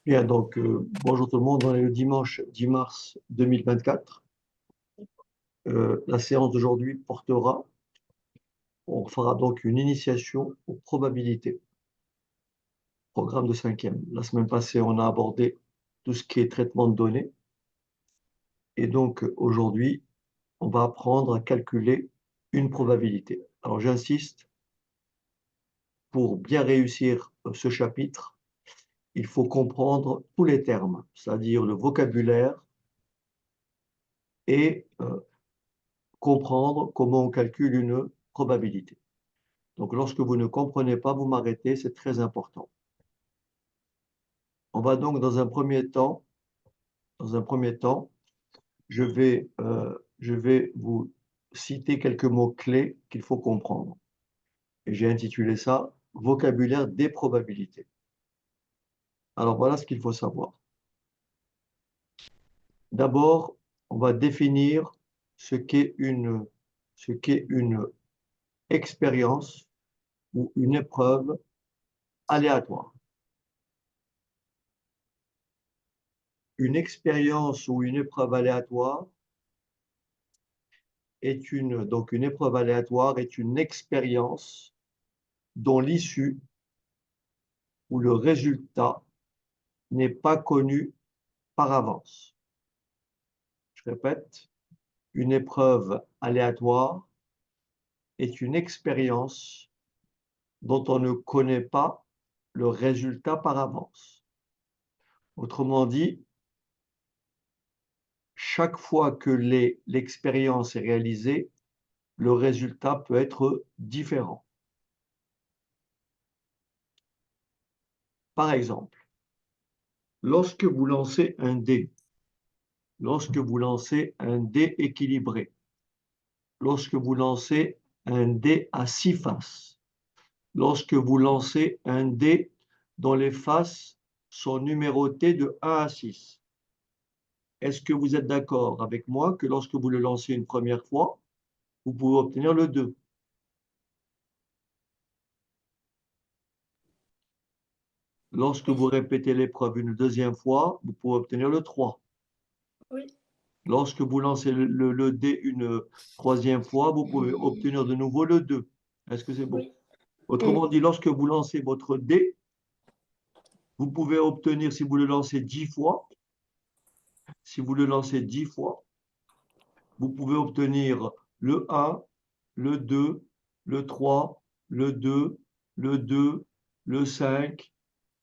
Bien, donc bonjour tout le monde. On est le dimanche 10 mars 2024. La séance d'aujourd'hui on fera donc une initiation aux probabilités, programme de cinquième. La semaine passée, on a abordé tout ce qui est traitement de données. Et donc aujourd'hui, on va apprendre à calculer une probabilité. Alors j'insiste, pour bien réussir ce chapitre, il faut comprendre tous les termes, c'est-à-dire le vocabulaire et comprendre comment on calcule une probabilité. Donc, lorsque vous ne comprenez pas, vous m'arrêtez, c'est très important. On va donc, dans un premier temps, je vais vous citer quelques mots-clés qu'il faut comprendre. Et j'ai intitulé ça Vocabulaire des probabilités. Alors, voilà ce qu'il faut savoir. D'abord, on va définir ce qu'est une expérience ou une épreuve aléatoire. Une expérience ou une épreuve aléatoire donc une épreuve aléatoire est une expérience dont l'issue ou le résultat n'est pas connu par avance. Je répète, une épreuve aléatoire est une expérience dont on ne connaît pas le résultat par avance. Autrement dit, chaque fois que l'expérience est réalisée, le résultat peut être différent. Par exemple, lorsque vous lancez un dé, lorsque vous lancez un dé équilibré, lorsque vous lancez un dé à 6 faces, lorsque vous lancez un dé dont les faces sont numérotées de 1 à 6. Est-ce que vous êtes d'accord avec moi que lorsque vous le lancez une première fois, vous pouvez obtenir le 2? Lorsque vous Oui, répétez l'épreuve une deuxième fois, vous pouvez obtenir le 3. oui, Lorsque vous lancez le dé une troisième fois, vous pouvez obtenir de nouveau le 2. Est-ce que c'est bon? oui. Autrement dit, lorsque vous lancez votre dé, vous pouvez obtenir, si vous le lancez 10 fois, si vous le lancez 10 fois, vous pouvez obtenir le 1, le 2, le 3, le 2, le 2, le 5,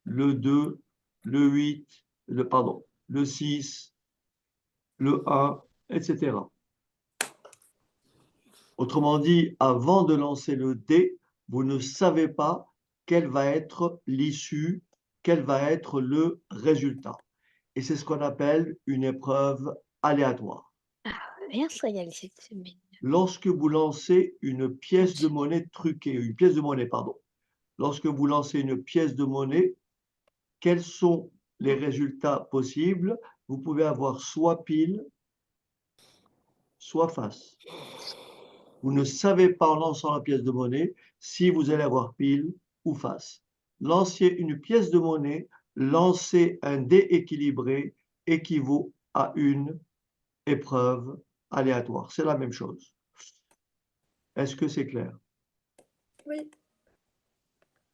le 2, le 8, le 6, le 1, etc. Autrement dit, avant de lancer le dé, vous ne savez pas quelle va être l'issue, quel va être le résultat. Et c'est ce qu'on appelle une épreuve aléatoire. Ah, bien ça y aller cette semaine. Lorsque vous lancez une pièce de monnaie truquée, une pièce de monnaie, pardon, lorsque vous lancez une pièce de monnaie, quels sont les résultats possibles? Vous pouvez avoir soit pile, soit face. Vous ne savez pas en lançant la pièce de monnaie si vous allez avoir pile ou face. Lancer une pièce de monnaie, lancer un dé équilibré équivaut à une épreuve aléatoire. C'est la même chose. Est-ce que c'est clair? Oui,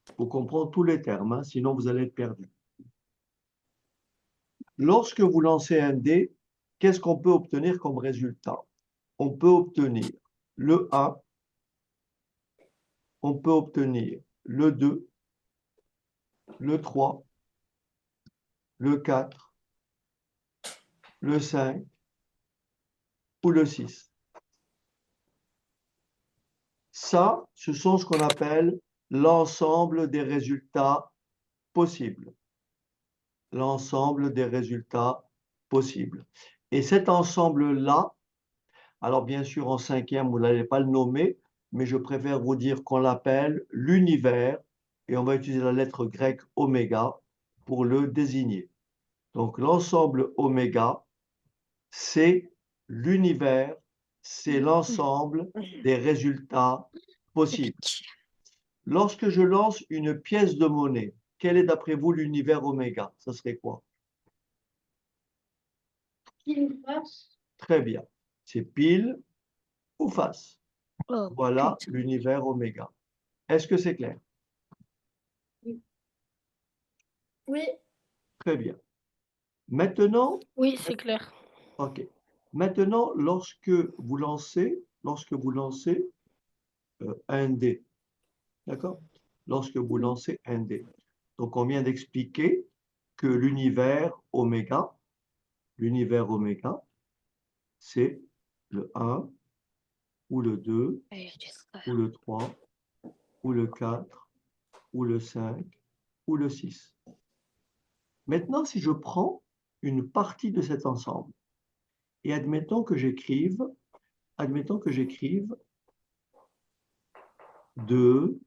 Il faut comprendre tous les termes, hein, sinon vous allez être perdu. Lorsque vous lancez un dé, qu'est-ce qu'on peut obtenir comme résultat? On peut obtenir le 1, on peut obtenir le 2, le 3, le 4, le 5 ou le 6. Ça, ce sont ce qu'on appelle l'ensemble des résultats possibles. L'ensemble des résultats possibles. Et cet ensemble-là, alors bien sûr en cinquième, vous n'allez pas le nommer, mais je préfère vous dire qu'on l'appelle l'univers, et on va utiliser la lettre grecque oméga pour le désigner. Donc l'ensemble oméga, c'est l'univers, c'est l'ensemble des résultats possibles. typique. Lorsque je lance une pièce de monnaie, quel est d'après vous l'univers oméga? Ça serait quoi? Pile ou face? Très bien. C'est pile ou face. Oh, Voilà putain. l'univers oméga. Est-ce que c'est clair? Oui. Très bien. Maintenant, Oui, c'est clair. ok. Maintenant, lorsque vous lancez un dé, d'accord? Lorsque vous lancez un dé. Donc, on vient d'expliquer que l'univers oméga, c'est le 1 ou le 2 Allez, je sais pas. ou le 3 ou le 4 ou le 5 ou le 6. Maintenant, si je prends une partie de cet ensemble et admettons que j'écrive 2,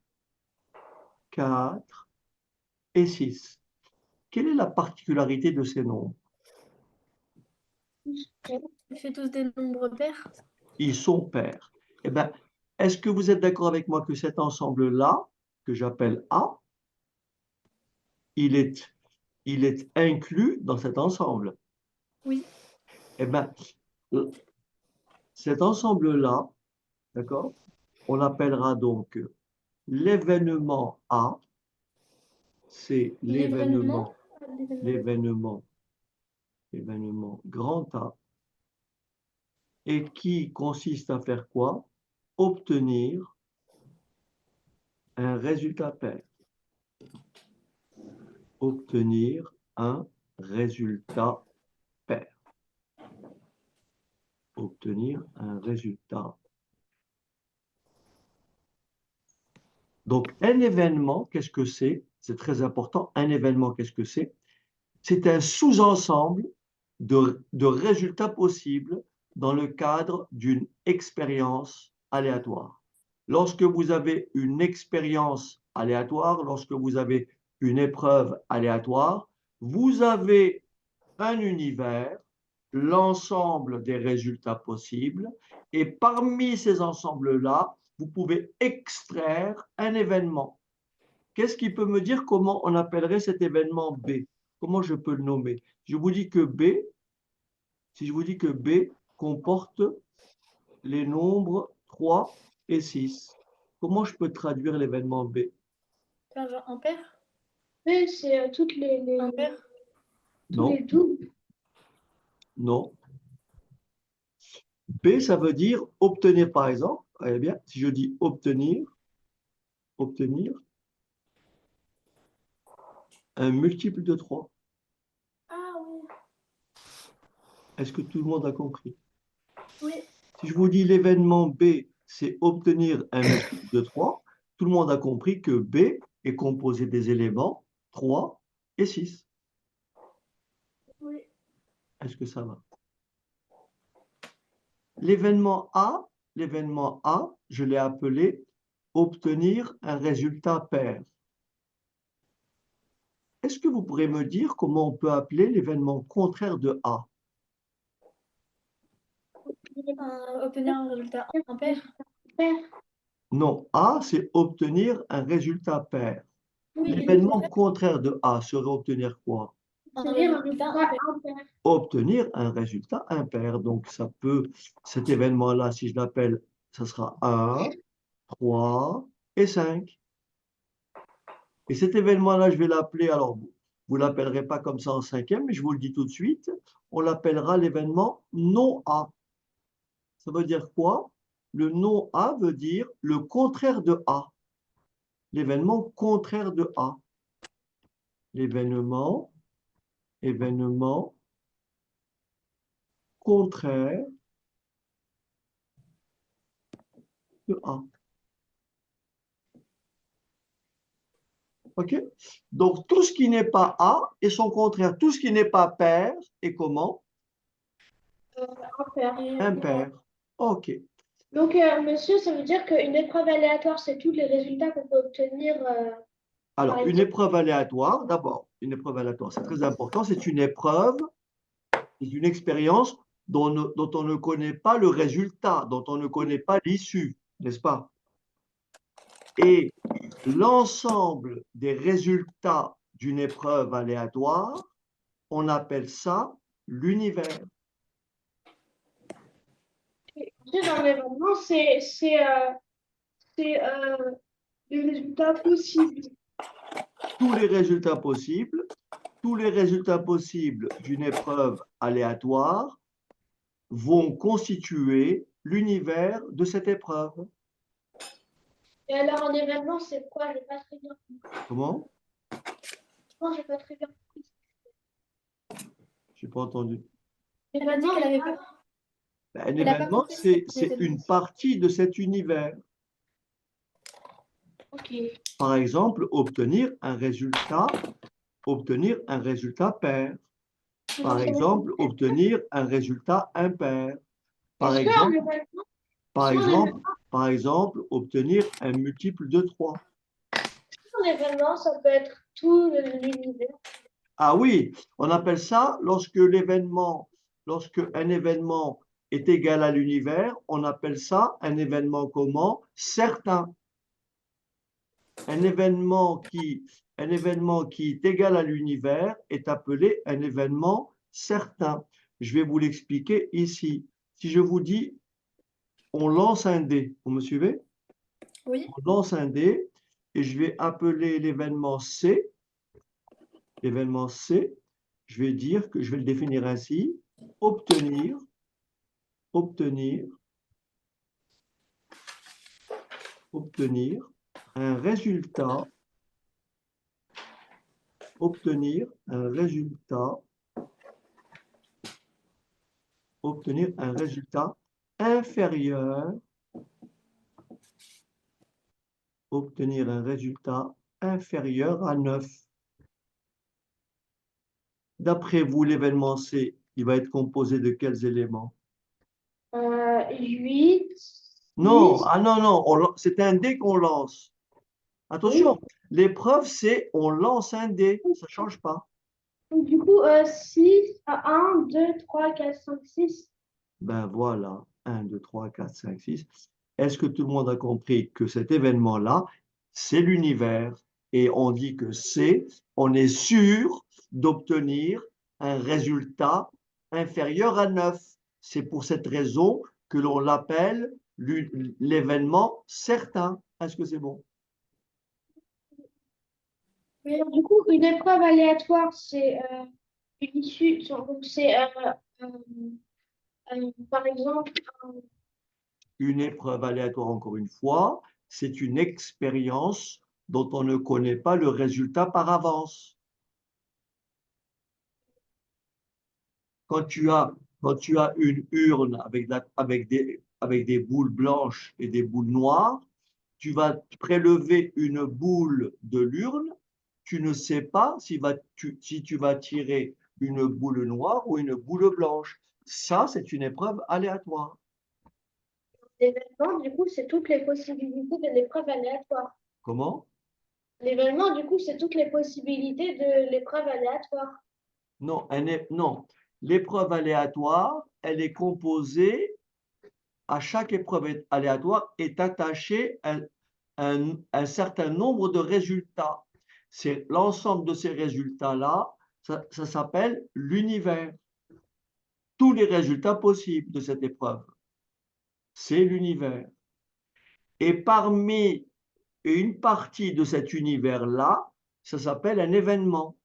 4 et 6. Quelle est la particularité de ces nombres? Tu fais tous des nombres pairs? Ils sont pairs. Eh bien, est-ce que vous êtes d'accord avec moi que cet ensemble-là, que j'appelle A, il est inclus dans cet ensemble? Oui. Eh bien, cet ensemble-là, d'accord, on l'appellera donc l'événement A, c'est L'événement? l'événement grand A, et qui consiste à faire quoi? Obtenir un résultat pair. Obtenir un résultat pair. Obtenir un résultat. Donc, un événement, qu'est-ce que c'est? C'est très important. Un événement, qu'est-ce que c'est? C'est un sous-ensemble de résultats possibles dans le cadre d'une expérience aléatoire. Lorsque vous avez une expérience aléatoire, lorsque vous avez une épreuve aléatoire, vous avez un univers, l'ensemble des résultats possibles, et parmi ces ensembles-là, vous pouvez extraire un événement. Qu'est-ce qui peut me dire comment on appellerait cet événement B? Comment je peux le nommer? Je vous dis que B, si je vous dis que B comporte les nombres 3 et 6, comment je peux traduire l'événement B? Genre en paire? Oui, c'est toutes les, En paire? tous les Non, doubles. non. B, ça veut dire obtenir, par exemple. Eh bien, si je dis obtenir un multiple de 3. Ah oui. Est-ce que tout le monde a compris? Oui. Si je vous dis l'événement B, c'est obtenir un multiple de 3, tout le monde a compris que B est composé des éléments 3 et 6. Oui. Est-ce que ça va? L'événement A, je l'ai appelé obtenir un résultat pair. Est-ce que vous pourrez me dire comment on peut appeler l'événement contraire de A? Obtenir un résultat impair? Non, A, c'est obtenir un résultat pair. Oui, L'événement contraire de A serait obtenir quoi? un résultat impair. Obtenir un résultat impair. Donc, cet événement-là, si je l'appelle, ça sera 1, 3 et 5. Et cet événement-là, je vais l'appeler, alors vous ne l'appellerez pas comme ça en cinquième, mais je vous le dis tout de suite, on l'appellera l'événement non A. Ça veut dire quoi? Le non A veut dire le contraire de A. L'événement contraire de A. L'événement contraire de A. OK? Donc, tout ce qui n'est pas A et son contraire, tout ce qui n'est pas pair est comment? Impair. Impair. OK. Donc, monsieur, ça veut dire qu'une épreuve aléatoire, c'est tous les résultats qu'on peut obtenir. Alors, Par une exemple. épreuve aléatoire, d'abord, une épreuve aléatoire, c'est très important, c'est une épreuve, c'est une expérience dont on ne connaît pas le résultat, dont on ne connaît pas l'issue, n'est-ce pas? Et l'ensemble des résultats d'une épreuve aléatoire, on appelle ça l'univers. Ensuite, dans l'événement, c'est le résultat possible. Tous les résultats possibles d'une épreuve aléatoire vont constituer l'univers de cette épreuve. Et alors, un événement, c'est quoi? J'ai pas très bien compris. Comment? Non, j'ai pas très bien compris. Je n'ai pas entendu. Elle a dit qu'elle avait pas. Un Elle n'a pas événement, compris ce que c'est c'était. une partie de cet univers. Ok. Par exemple, obtenir un résultat pair. Par exemple, obtenir un résultat impair. Par Est-ce qu'un exemple, événement, par est-ce qu'un exemple, événement, par exemple, obtenir un multiple de 3. ça peut être tout l'univers? Ah oui, on appelle ça lorsque un événement est égal à l'univers, on appelle ça un événement comment? Certain. Un événement qui est égal à l'univers est appelé un événement certain. Je vais vous l'expliquer ici. Si je vous dis, on lance un dé, vous me suivez? Oui. On lance un dé et je vais appeler l'événement C. L'événement C, je vais dire que je vais le définir ainsi, obtenir un résultat, obtenir un résultat inférieur, à 9. D'après vous, l'événement C, il va être composé de quels éléments? 8, Non, 10. non, c'est un dé qu'on lance. Attention, l'épreuve, c'est on lance un dé, ça ne change pas. Donc, du coup, 6, 1, 2, 3, 4, 5, 6. Ben voilà, 1, 2, 3, 4, 5, 6. Est-ce que tout le monde a compris que cet événement-là, c'est l'univers? Et on dit que on est sûr d'obtenir un résultat inférieur à 9. C'est pour cette raison que l'on l'appelle l'événement certain. Est-ce que c'est bon? Mais alors, du coup, une épreuve aléatoire, c'est une issue. Donc, c'est, par exemple, Une épreuve aléatoire, encore une fois, c'est une expérience dont on ne connaît pas le résultat par avance. Quand tu as, une urne avec des boules blanches et des boules noires, tu vas prélever une boule de l'urne, tu ne sais pas si tu vas tirer une boule noire ou une boule blanche. Ça, c'est une épreuve aléatoire. l'événement, du coup, c'est toutes les possibilités de l'épreuve aléatoire. Comment? L'événement, du coup, c'est toutes les possibilités de l'épreuve aléatoire. Non, non. L'épreuve aléatoire, elle est composée, à chaque épreuve aléatoire est attaché un certain nombre de résultats. C'est l'ensemble de ces résultats-là, ça s'appelle l'univers. Tous les résultats possibles de cette épreuve, c'est l'univers. Et parmi une partie de cet univers-là, ça s'appelle un événement.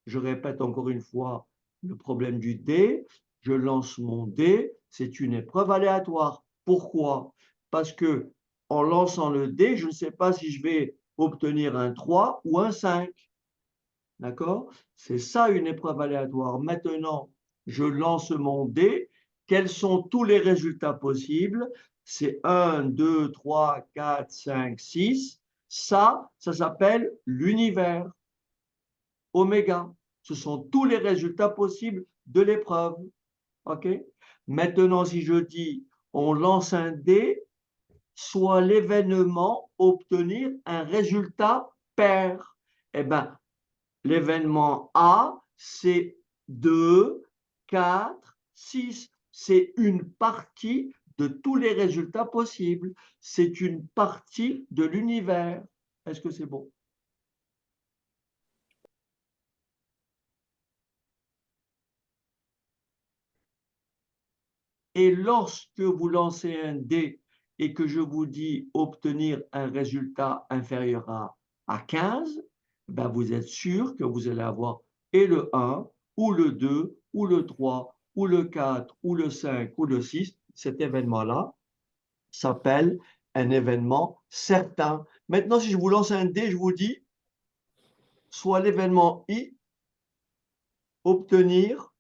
Je répète encore une fois le problème du dé. Je lance mon dé, c'est une épreuve aléatoire. Pourquoi? Parce que en lançant le dé, je ne sais pas si je vais obtenir un 3 ou un 5. D'accord? C'est ça une épreuve aléatoire. Maintenant, je lance mon dé. Quels sont tous les résultats possibles? C'est 1, 2, 3, 4, 5, 6. Ça s'appelle l'univers. Oméga. Ce sont tous les résultats possibles de l'épreuve. OK? Maintenant, si je dis on lance un dé, soit l'événement obtenir un résultat pair. Eh bien, l'événement A, c'est 2, 4, 6. C'est une partie de tous les résultats possibles. C'est une partie de l'univers. Est-ce que c'est bon? Et lorsque vous lancez un dé et que je vous dis obtenir un résultat inférieur à 15, ben vous êtes sûr que vous allez avoir et le 1, ou le 2, ou le 3, ou le 4, ou le 5, ou le 6. Cet événement-là s'appelle un événement certain. Maintenant, si je vous lance un dé, je vous dis soit l'événement I, obtenir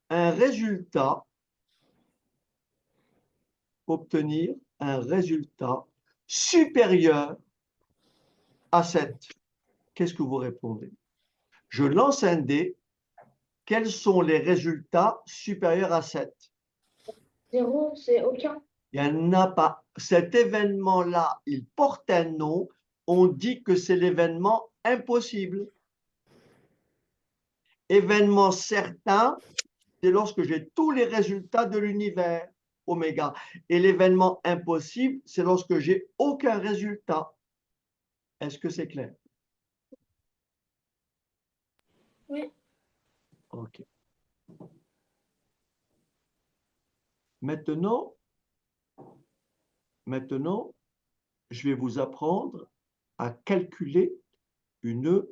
un résultat, obtenir un résultat supérieur à 7. Qu'est-ce que vous répondez? Je lance un dé. Quels sont les résultats supérieurs à 7? 0, c'est aucun. Il n'y en a pas. Cet événement-là, il porte un nom. On dit que c'est l'événement impossible. Événement certain, c'est lorsque j'ai tous les résultats de l'univers, oméga. Et l'événement impossible, c'est lorsque j'ai aucun résultat. Est-ce que c'est clair? Oui. OK. Maintenant, je vais vous apprendre à calculer une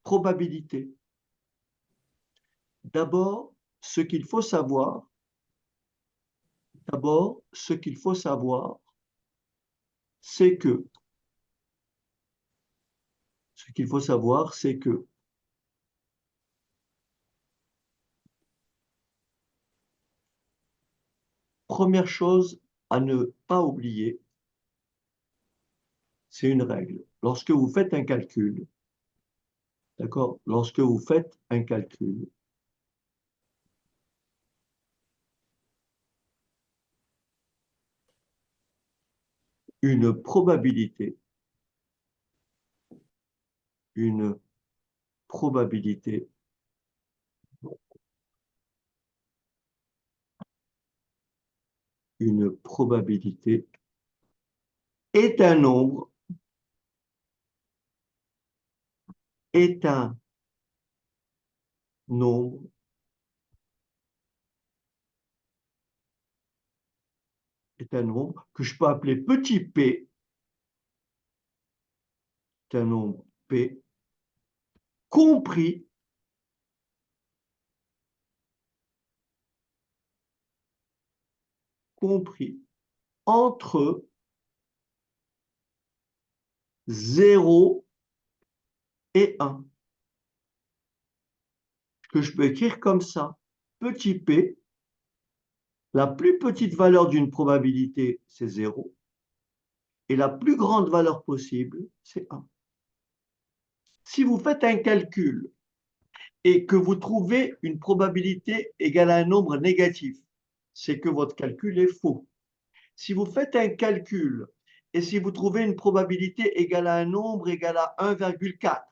probabilité. D'abord, ce qu'il faut savoir, c'est que, première chose à ne pas oublier, c'est une règle. Lorsque vous faites un calcul, d'accord? Lorsque vous faites un calcul, une probabilité, une probabilité est un nombre, est un nombre que je peux appeler petit p, c'est un nombre p, compris entre 0 et 1, que je peux écrire comme ça. Petit p, la plus petite valeur d'une probabilité, c'est 0, et la plus grande valeur possible, c'est 1. Si vous faites un calcul et que vous trouvez une probabilité égale à un nombre négatif, c'est que votre calcul est faux. Si vous faites un calcul et si vous trouvez une probabilité égale à un nombre égal à 1,4,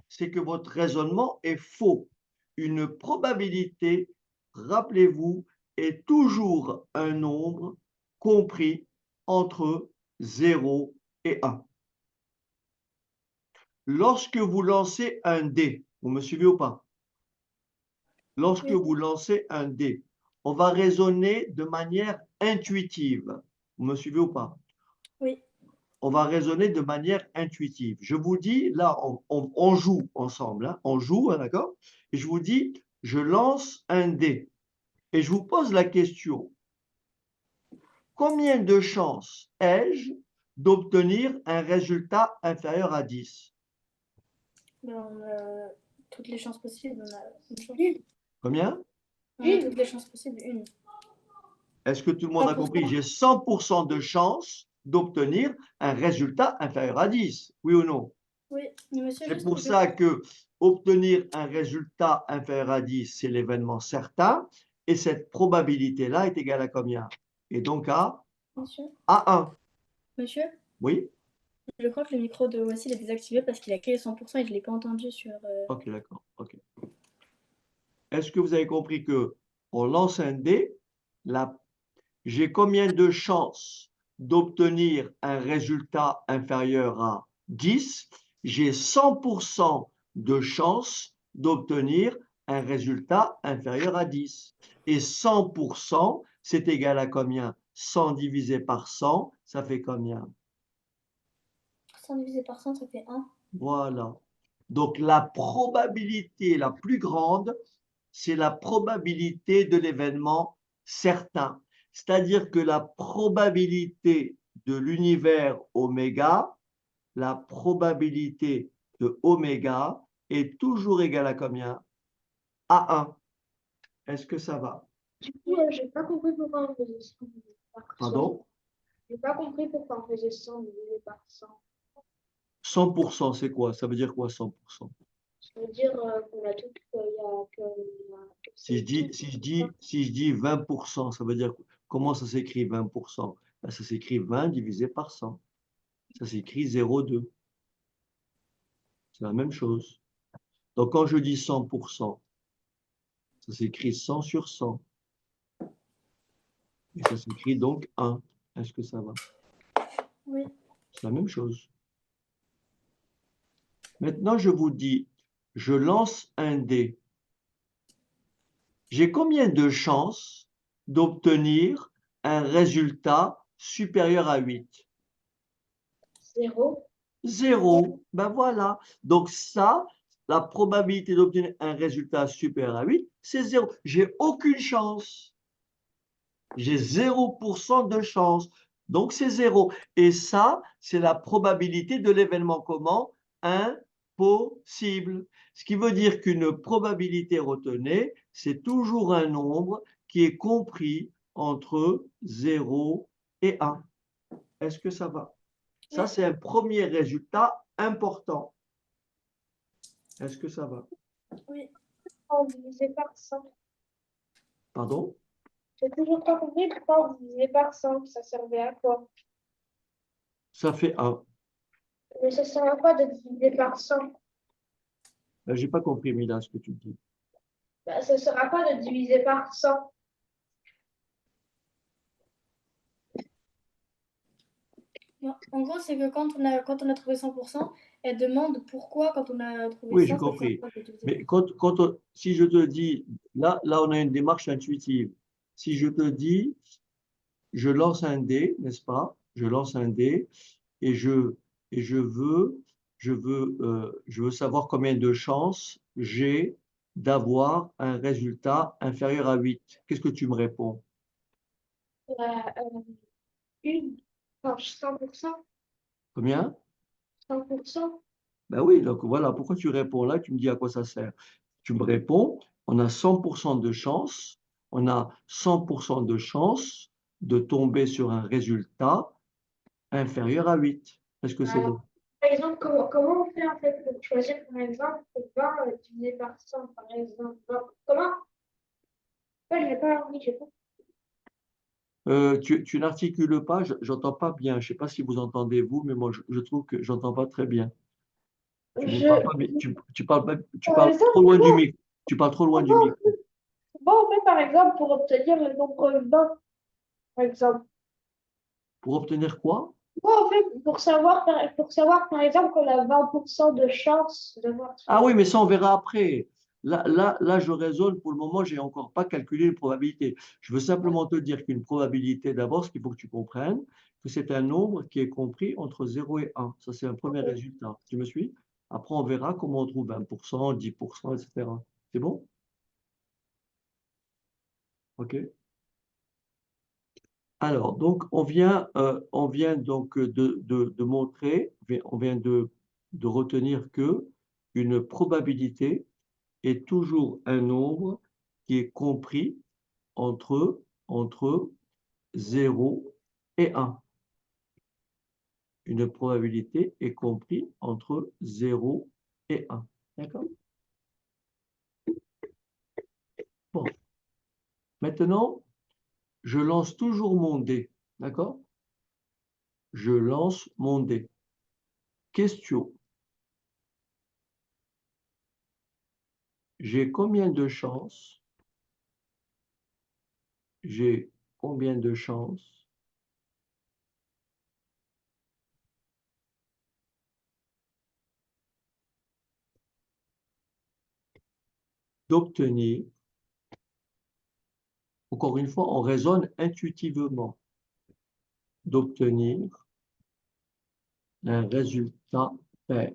c'est que votre raisonnement est faux. Une probabilité, rappelez-vous, est toujours un nombre compris entre 0 et 1. Lorsque vous lancez un dé, vous me suivez ou pas? Lorsque vous lancez un dé, on va raisonner de manière intuitive. Vous me suivez ou pas? Oui. On va raisonner de manière intuitive. Je vous dis, là, on joue ensemble, hein, on joue, hein, d'accord? Et je vous dis, je lance un dé. Et je vous pose la question, combien de chances ai-je d'obtenir un résultat inférieur à 10? Ben, on a toutes les chances possibles. On a une chance. Combien? On a toutes les chances possibles. Une. Est-ce que tout le monde a 100%. compris? J'ai 100% de chances d'obtenir un résultat inférieur à 10, oui ou non? Oui, mais monsieur, C'est juste pour une ça question. que obtenir un résultat inférieur à 10, c'est l'événement certain, et cette probabilité-là est égale à combien? Et donc Monsieur, à 1. monsieur, Oui? je crois que le micro de Wassil est désactivé parce qu'il a créé 100% et je ne l'ai pas entendu sur. Ok, d'accord. Ok. Est-ce que vous avez compris que on lance un dé, j'ai combien de chances d'obtenir un résultat inférieur à 10? J'ai 100% de chances d'obtenir un résultat inférieur à 10. Et 100%, c'est égal à combien? 100 divisé par 100, ça fait combien? 100 divisé par 100, ça fait 1. Voilà. Donc, la probabilité la plus grande, c'est la probabilité de l'événement certain. C'est-à-dire que la probabilité de l'univers oméga, la probabilité de oméga est toujours égale à combien? À 1. Est-ce que ça va? Du coup, j'ai pas compris pourquoi on faisait 100 divisé par 100. Pardon? J'ai pas compris pourquoi on faisait 100 divisé par 100. 100%, c'est quoi? Ça veut dire quoi, 100%? Ça veut dire qu'on a tout, que Si je c'est dis, tout. si je dis 20%, ça veut dire comment ça s'écrit 20%? Ben, ça s'écrit 20 divisé par 100. Ça s'écrit 0,2. C'est la même chose. Donc, quand je dis 100%, ça s'écrit 100 sur 100. Et ça s'écrit donc 1. Est-ce que ça va? Oui. C'est la même chose. Maintenant, je vous dis, je lance un dé. J'ai combien de chances d'obtenir un résultat supérieur à 8? 0. 0. Ben voilà. Donc ça, la probabilité d'obtenir un résultat supérieur à 8, c'est 0. J'ai aucune chance. J'ai 0% de chance. Donc c'est 0. Et ça, c'est la probabilité de l'événement comment? Impossible. Ce qui veut dire qu'une probabilité retenue, c'est toujours un nombre qui est compris entre 0 et 1. Est-ce que ça va? Ça, Oui. c'est un premier résultat important. Est-ce que ça va? Oui. 100 divisé par 100. Pardon? J'ai toujours pas compris pourquoi on divisait par 100. Ça servait à quoi? Ça fait 1. Mais ça sert à quoi de diviser par 100? Je n'ai pas compris, Mila, ce que tu dis. Bah, ça sert à quoi de diviser par 100? Non, en gros, c'est que quand on a trouvé 100%, elle demande pourquoi, quand on a trouvé Oui, j'ai 100, ça sert à compris. quoi de diviser par Mais si je te dis, là, on a une démarche intuitive. Si je te dis, je lance un dé, n'est-ce pas? Je lance un dé et je veux savoir combien de chances j'ai d'avoir un résultat inférieur à 8. Qu'est-ce que tu me réponds? Une. Enfin, 100%. Combien? 100%. Ben oui, donc voilà, pourquoi tu réponds là? Tu me dis à quoi ça sert? Tu me réponds, on a 100% de chance, on a 100% de chance de tomber sur un résultat inférieur à 8. Est-ce que c'est bon? Par exemple, comment on fait en fait pour choisir par exemple 20 divisé par 100 par exemple? Comment? Ouais, je n'ai pas envie, je sais pas. Tu n'articules pas, j'entends pas bien. Je sais pas si vous entendez vous, mais moi je trouve que j'entends pas très bien. Tu ne parles Je, pas, tu parles tu par parles trop exemple, loin du micro. Tu parles trop loin du micro. comment on fait par exemple pour obtenir le nombre 20 par exemple? Pour obtenir quoi? Comment on fait pour savoir par exemple qu'on a 20% de chance de voir Ah oui, ce. mais ça, on verra après. Là, je raisonne. Pour le moment, j'ai encore pas calculé les probabilités. Je veux simplement te dire qu'une probabilité, d'abord, ce qu'il faut que tu comprennes, que c'est un nombre qui est compris entre 0 et 1. Ça, c'est un premier résultat. Tu me suis? Après, on verra comment on trouve 20%, 10%, etc. C'est bon? OK. Alors, donc, on vient donc de montrer, on vient de retenir que une probabilité est toujours un nombre qui est compris entre 0 et 1. Une probabilité est comprise entre 0 et 1. D'accord? Bon. Maintenant, je lance toujours mon dé. D'accord? Je lance mon dé. Question. J'ai combien de chances? J'ai combien de chances d'obtenir, encore une fois, on raisonne intuitivement, d'obtenir un résultat pair.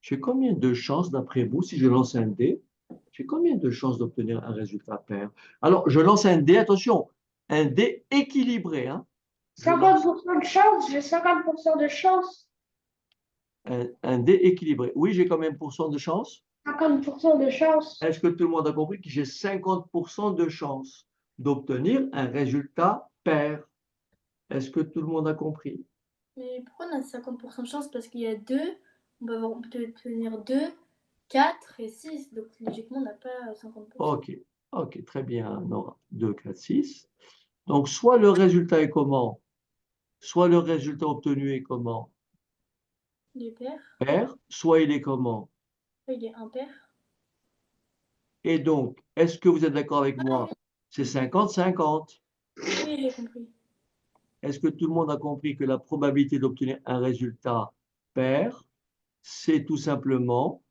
J'ai combien de chances, d'après vous, si je lance un dé, j'ai combien de chances d'obtenir un résultat pair? Alors, je lance un dé, attention, un dé équilibré. Hein. Je lance 50% de chance, j'ai 50% de chance. un dé équilibré. Oui, j'ai combien de pourcents de chance? 50% de chance. Est-ce que tout le monde a compris que j'ai 50% de chance d'obtenir un résultat pair? Est-ce que tout le monde a compris? Mais pourquoi on a 50% de chance? Parce qu'il y a 2, on peut obtenir 2, 4 et 6. Donc logiquement, on n'a pas 50%. Ok, ok, très bien. Non, 2, 4, 6. Donc, soit le résultat est comment? Soit le résultat obtenu est comment? Il est pair. Pair, soit il est comment? Il est impair. Et donc, est-ce que vous êtes d'accord avec Ah moi? oui, C'est 50-50. oui, j'ai compris. Est-ce que tout le monde a compris que la probabilité d'obtenir un résultat pair, c'est tout simplement,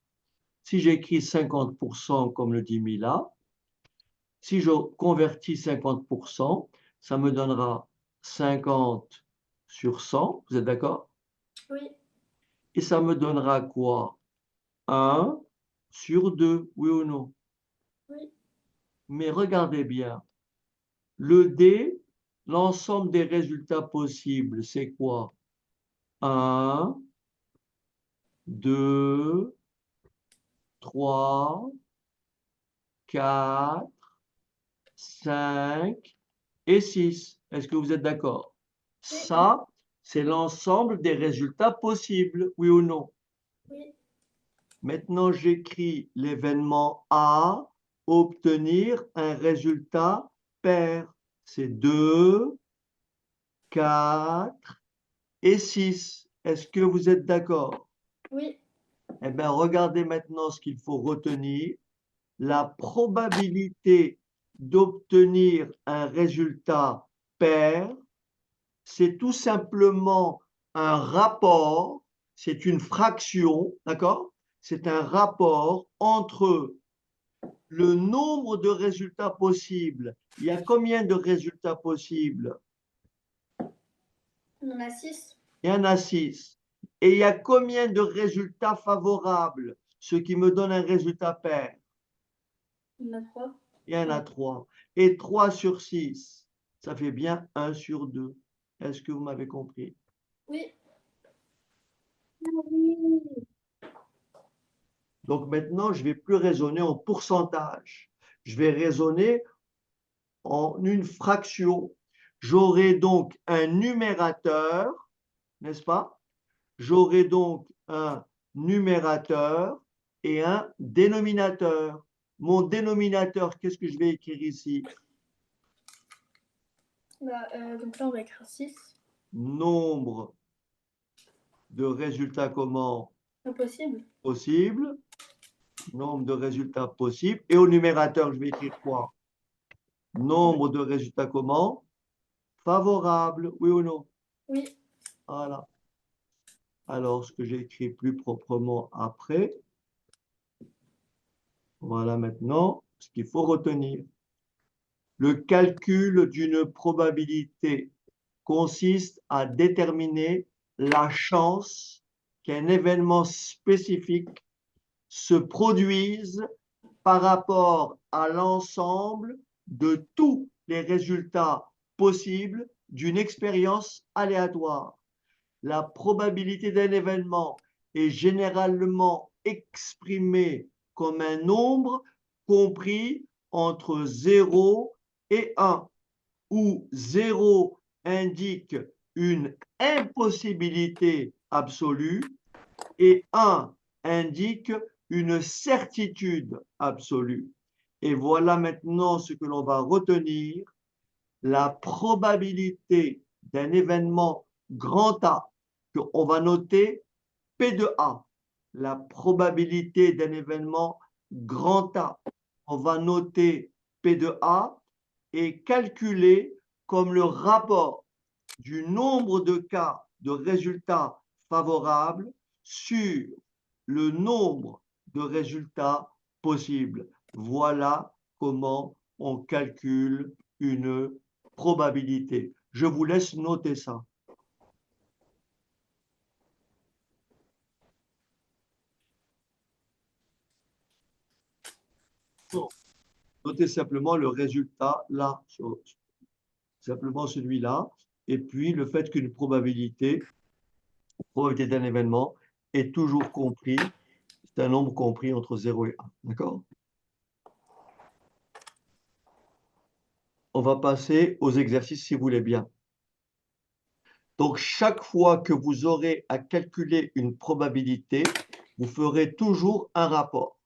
si j'écris 50% comme le dit Mila, si je convertis 50%, ça me donnera 50 sur 100, vous êtes d'accord? Oui, Et ça me donnera quoi? 1 sur 2, oui ou non? oui, Mais regardez bien, le D, l'ensemble des résultats possibles, c'est quoi? 1, 2, 3, 4, 5 et 6. Est-ce que vous êtes d'accord? oui, Ça, c'est l'ensemble des résultats possibles, oui ou non? oui, Maintenant, j'écris l'événement A, obtenir un résultat pair. C'est 2, 4 et 6. Est-ce que vous êtes d'accord? oui, Eh bien, regardez maintenant ce qu'il faut retenir. La probabilité d'obtenir un résultat pair, c'est tout simplement un rapport, c'est une fraction, d'accord? C'est un rapport entre le nombre de résultats possibles. Il y a combien de résultats possibles? on en a 6. Il y en a 6. Et il y a combien de résultats favorables? Ce qui me donne un résultat pair. On en a 3. Il y en a 3. Et 3 sur 6, ça fait bien 1 sur 2. Est-ce que vous m'avez compris? Oui, Oui. Donc maintenant, je ne vais plus raisonner en pourcentage. Je vais raisonner en une fraction. J'aurai donc un numérateur, n'est-ce pas? J'aurai donc un numérateur et un dénominateur. Mon dénominateur, qu'est-ce que je vais écrire ici? bah, donc là, on va écrire 6. Nombre de résultats comment? Impossible. Possible. Nombre de résultats possibles. Et au numérateur, je vais écrire quoi? Nombre de résultats comment? Favorables. Oui ou non? Oui, Voilà. Alors, ce que j'écris plus proprement après, voilà maintenant ce qu'il faut retenir. Le calcul d'une probabilité consiste à déterminer la chance qu'un événement spécifique se produise par rapport à l'ensemble de tous les résultats possibles d'une expérience aléatoire. La probabilité d'un événement est généralement exprimée comme un nombre compris entre 0 et 1, où 0 indique une impossibilité absolue et 1 indique une certitude absolue. Et voilà maintenant ce que l'on va retenir. La probabilité d'un événement grand A, qu'on va noter P de A. La probabilité d'un événement grand A, on va noter P de A, est calculée comme le rapport du nombre de cas de résultats favorables sur le nombre de résultats possibles. Voilà comment on calcule une probabilité. Je vous laisse noter ça. Bon, notez simplement le résultat là, simplement celui-là, et puis le fait qu'une probabilité d'un événement est toujours compris, c'est un nombre compris entre 0 et 1. D'accord? On va passer aux exercices si vous voulez bien. Donc, chaque fois que vous aurez à calculer une probabilité, vous ferez toujours un rapport.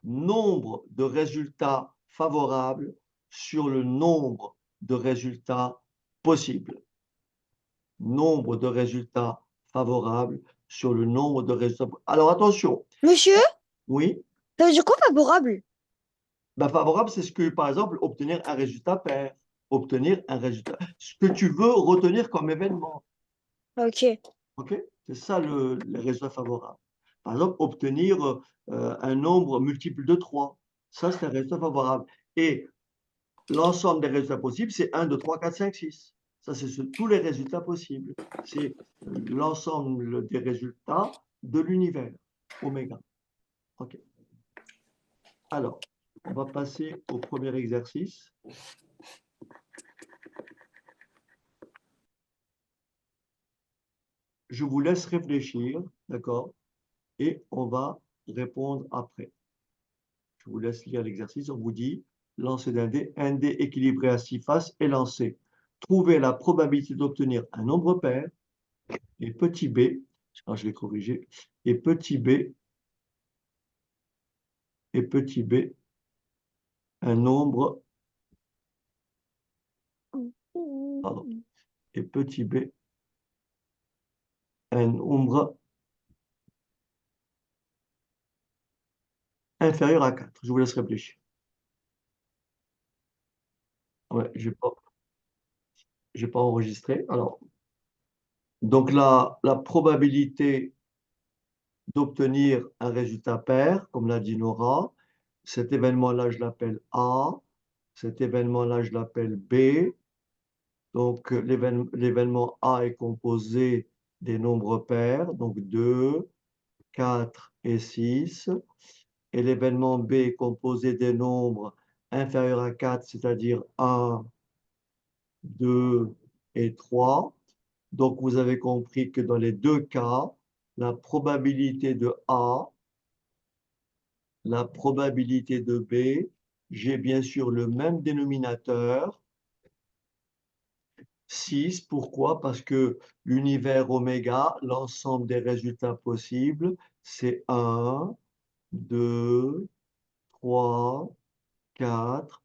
Nombre de résultats favorables sur le nombre de résultats possibles. Nombre de résultats favorables sur le nombre de résultats. Alors, attention. Monsieur, Oui. ça veut dire quoi favorable? Ben, favorable, c'est ce que, par exemple, obtenir un résultat pair. Obtenir un résultat. Ce que tu veux retenir comme événement. Ok. OK? C'est ça le résultat favorable. Par exemple, obtenir un nombre multiple de 3. Ça, c'est un résultat favorable. Et l'ensemble des résultats possibles, c'est 1, 2, 3, 4, 5, 6. Ça, c'est tous les résultats possibles. C'est l'ensemble des résultats de l'univers, oméga. OK. Alors, on va passer au premier exercice. Je vous laisse réfléchir, d'accord? Et on va répondre après. Je vous laisse lire l'exercice. On vous dit, lancer d'un dé, un dé équilibré à 6 faces est lancé. Trouvez la probabilité d'obtenir un nombre pair et petit b, je vais corriger, et petit b, un nombre, pardon, et petit b, un nombre inférieur à 4. Je vous laisse réfléchir. Ouais, je n'ai pas enregistré. Alors, donc la probabilité d'obtenir un résultat pair, comme l'a dit Nora. Cet événement-là, je l'appelle A. Cet événement-là, je l'appelle B. Donc, l'événement A est composé des nombres pairs, donc 2, 4 et 6. Et l'événement B est composé des nombres inférieurs à 4, c'est-à-dire 1, 2 et 3. Donc, vous avez compris que dans les deux cas, la probabilité de A, la probabilité de B, j'ai bien sûr le même dénominateur, 6. Pourquoi? Parce que l'univers oméga, l'ensemble des résultats possibles, c'est 1, 2, 3, 4,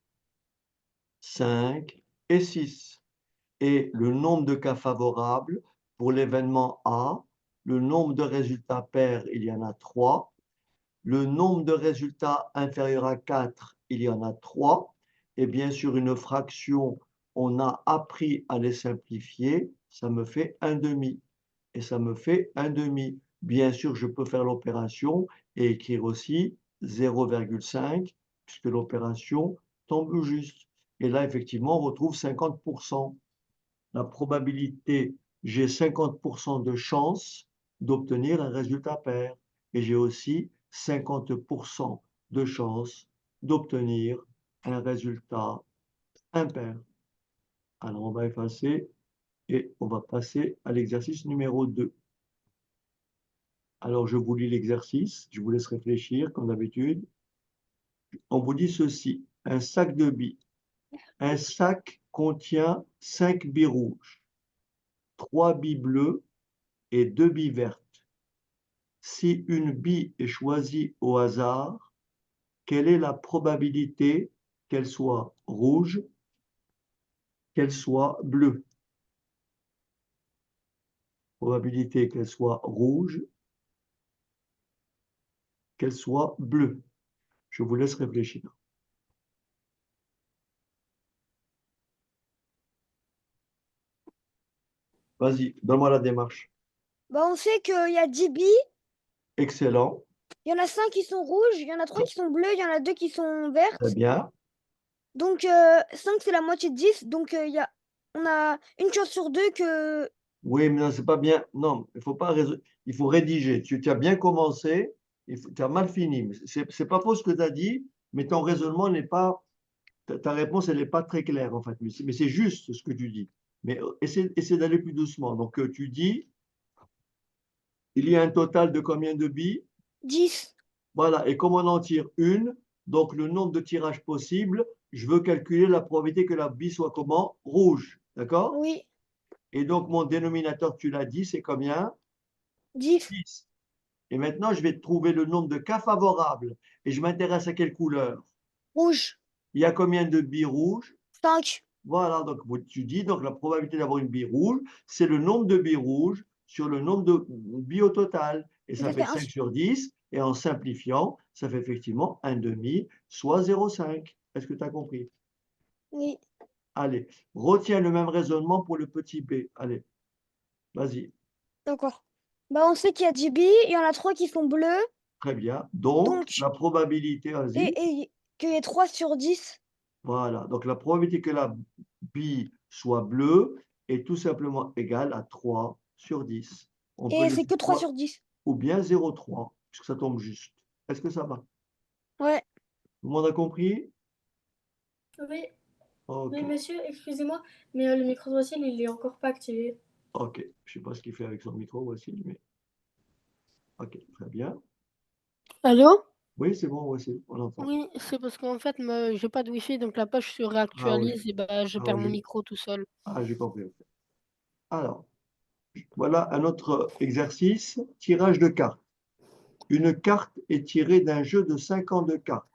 5 et 6. Et le nombre de cas favorables pour l'événement A, le nombre de résultats pairs, il y en a 3. Le nombre de résultats inférieur à 4, il y en a 3. Et bien sûr, une fraction, on a appris à les simplifier, ça me fait 1 demi. Et ça me fait 1 demi. Bien sûr, je peux faire l'opération et écrire aussi 0,5, puisque l'opération tombe juste. Et là, effectivement, on retrouve 50%. La probabilité, j'ai 50% de chance d'obtenir un résultat pair. Et j'ai aussi 50% de chance d'obtenir un résultat impair. Alors, on va effacer et on va passer à l'exercice numéro 2. Alors, je vous lis l'exercice, je vous laisse réfléchir comme d'habitude. On vous dit ceci, un sac de billes. Un sac contient 5 billes rouges, 3 billes bleues et 2 billes vertes. Si une bille est choisie au hasard, quelle est la probabilité qu'elle soit rouge, qu'elle soit bleue? Probabilité qu'elle soit rouge, qu'elle soit bleue. Je vous laisse réfléchir. Vas-y, donne-moi la démarche. Bah, on sait qu'il y a 10 billes. Excellent. Il y en a 5 qui sont rouges, il y en a 3 qui sont bleus, il y en a 2 qui sont Très vertes. bien. Donc, 5, c'est la moitié de 10. Donc, on a une chance sur deux que Oui, mais non, c'est pas bien. Non, il faut pas il faut rédiger. Tu as bien commencé, tu as mal fini. Mais c'est pas faux ce que tu as dit, mais ton raisonnement n'est pas, ta réponse, elle n'est pas très claire en fait. Mais c'est juste ce que tu dis. Mais essaie d'aller plus doucement. Donc, tu dis, il y a un total de combien de billes? 10. Voilà. Et comme on en tire une, donc le nombre de tirages possibles, je veux calculer la probabilité que la bille soit comment? Rouge. D'accord? Oui, Et donc, mon dénominateur, tu l'as dit, c'est combien? 10. 10. Et maintenant, je vais trouver le nombre de cas favorables. Et je m'intéresse à quelle couleur? Rouge. Il y a combien de billes rouges? 5. Voilà, donc tu dis donc la probabilité d'avoir une bille rouge, c'est le nombre de billes rouges sur le nombre de billes au total. Et Et ça ça fait fait 5 sur 10. Et en simplifiant, ça fait effectivement un demi, soit 0,5. Est-ce que tu as compris? Oui, Allez, retiens le même raisonnement pour le petit b. Allez, vas-y. d'accord. Bah, on sait qu'il y a 10 billes, il y en a 3 qui sont bleues. Très bien. Donc, Donc, la probabilité, vas-y. et qu'il y ait 3 sur 10. Voilà, donc la probabilité que la bille soit bleue est tout simplement égale à 3 sur 10. On peut Et c'est laisser que 3 3 sur 10. ou bien 0,3, puisque ça tombe juste. Est-ce que ça va? Ouais. Tout le monde a compris? Oui, Ok, oui, monsieur, excusez-moi, mais le micro de Wassile, il est encore pas activé. ok. Je ne sais pas ce qu'il fait avec son micro, voici, mais ok, très bien. Allô? Oui, c'est bon, voici, on entend. Oui, c'est parce qu'en fait, j'ai pas de wifi, donc la page se Ah oui, réactualise et bah, je ah perds oui, mon micro tout seul. j'ai compris. Ok. Alors, voilà un autre exercice, tirage de cartes. Une carte est tirée d'un jeu de 52 cartes.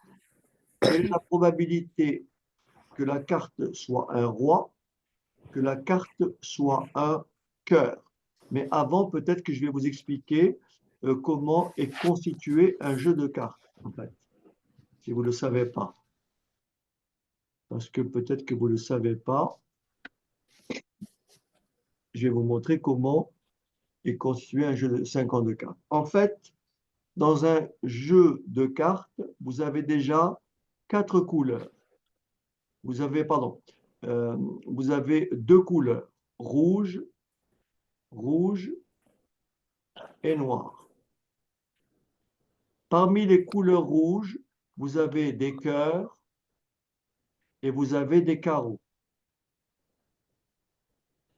Quelle est la probabilité que la carte soit un roi, que la carte soit un cœur? Mais avant, peut-être que je vais vous expliquer comment est constitué un jeu de cartes, en fait, si vous ne le savez pas. Parce que peut-être que vous ne le savez pas, je vais vous montrer comment est constitué un jeu de 52 cartes. En fait, dans un jeu de cartes, vous avez déjà 4 couleurs. Vous avez, pardon, vous avez 2 couleurs, rouge, rouge et noir. Parmi les couleurs rouges, vous avez des cœurs et vous avez des carreaux.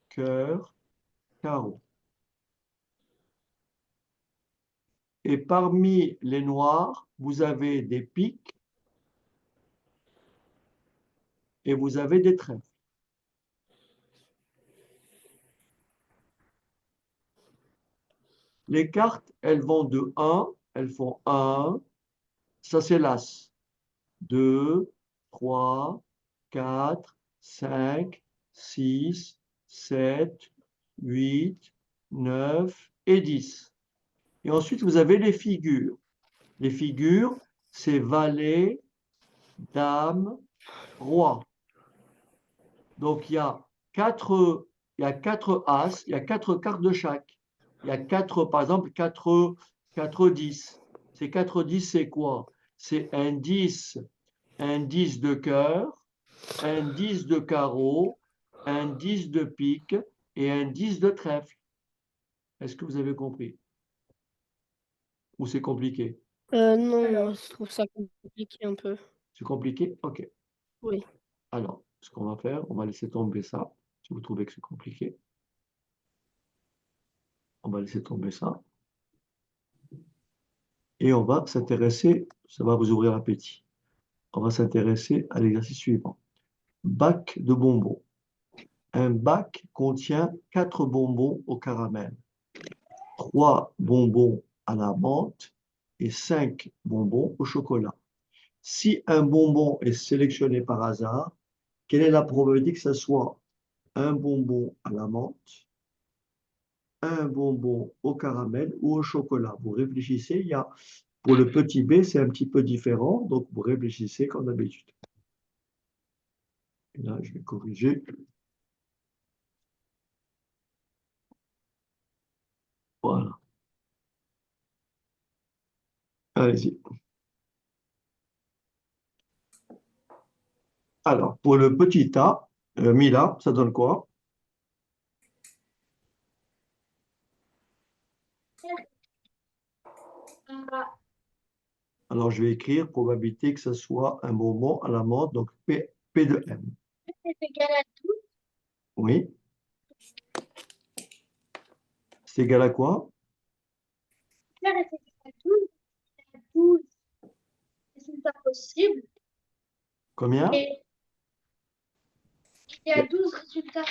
Cœur, carreau. Et parmi les noirs, vous avez des piques et vous avez des trèfles. Les cartes, elles vont de 1, elles font 1, ça c'est l'as. 2, 3, 4, 5, 6, 7, 8, 9 et 10. Et ensuite, vous avez les figures. Les figures, c'est valet, dame, roi. Donc, il y a 4 as, il y a 4 cartes de chaque. Il y a 4, par exemple, 4 10. Ces 4 10, c'est quoi? C'est un 10 de cœur, un 10 de carreau, un 10 de pique et un 10 de trèfle. Est-ce que vous avez compris? Ou c'est compliqué? Non, Alors, moi, je trouve ça compliqué un peu. C'est compliqué? OK. Oui. Alors, ce qu'on va faire, on va laisser tomber ça. Si vous trouvez que c'est compliqué, on va laisser tomber ça. Et on va s'intéresser, ça va vous ouvrir l'appétit. On va s'intéresser à l'exercice suivant. Bac de bonbons. Un bac contient 4 bonbons au caramel, 3 bonbons à la menthe et 5 bonbons au chocolat. Si un bonbon est sélectionné par hasard, quelle est la probabilité que ce soit un bonbon à la menthe, un bonbon au caramel ou au chocolat? Vous réfléchissez, pour le petit b, c'est un petit peu différent, donc vous réfléchissez comme d'habitude. Et là, je vais corriger. Voilà. Allez-y. Alors, pour le petit a, Mila, ça donne quoi? Alors, je vais écrire probabilité que ce soit un bonbon à la menthe, donc P de M. C'est égal à Oui. C'est égal à quoi? faire est égal à 12. Il y a 12 résultats possibles. Combien? Et il y a 12 résultats.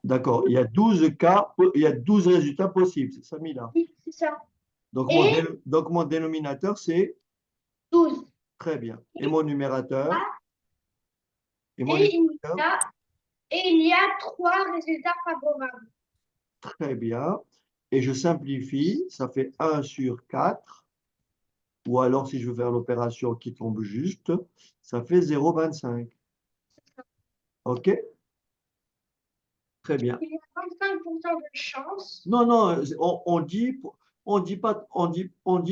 D'accord. Il y a 12 cas, il y a 12 résultats possibles. C'est ça, Mila. Oui, c'est ça. Donc, Et donc mon dénominateur, c'est 12. très bien. Et mon numérateur? Et mon Et il y numérateur? a, et il y a 3 résultats favorables. Très bien. Et je simplifie, ça fait 1 sur 4. Ou alors, si je veux faire l'opération qui tombe juste, ça fait 0,25. OK? Très bien. Il y a 25% de chance. Non, non, on dit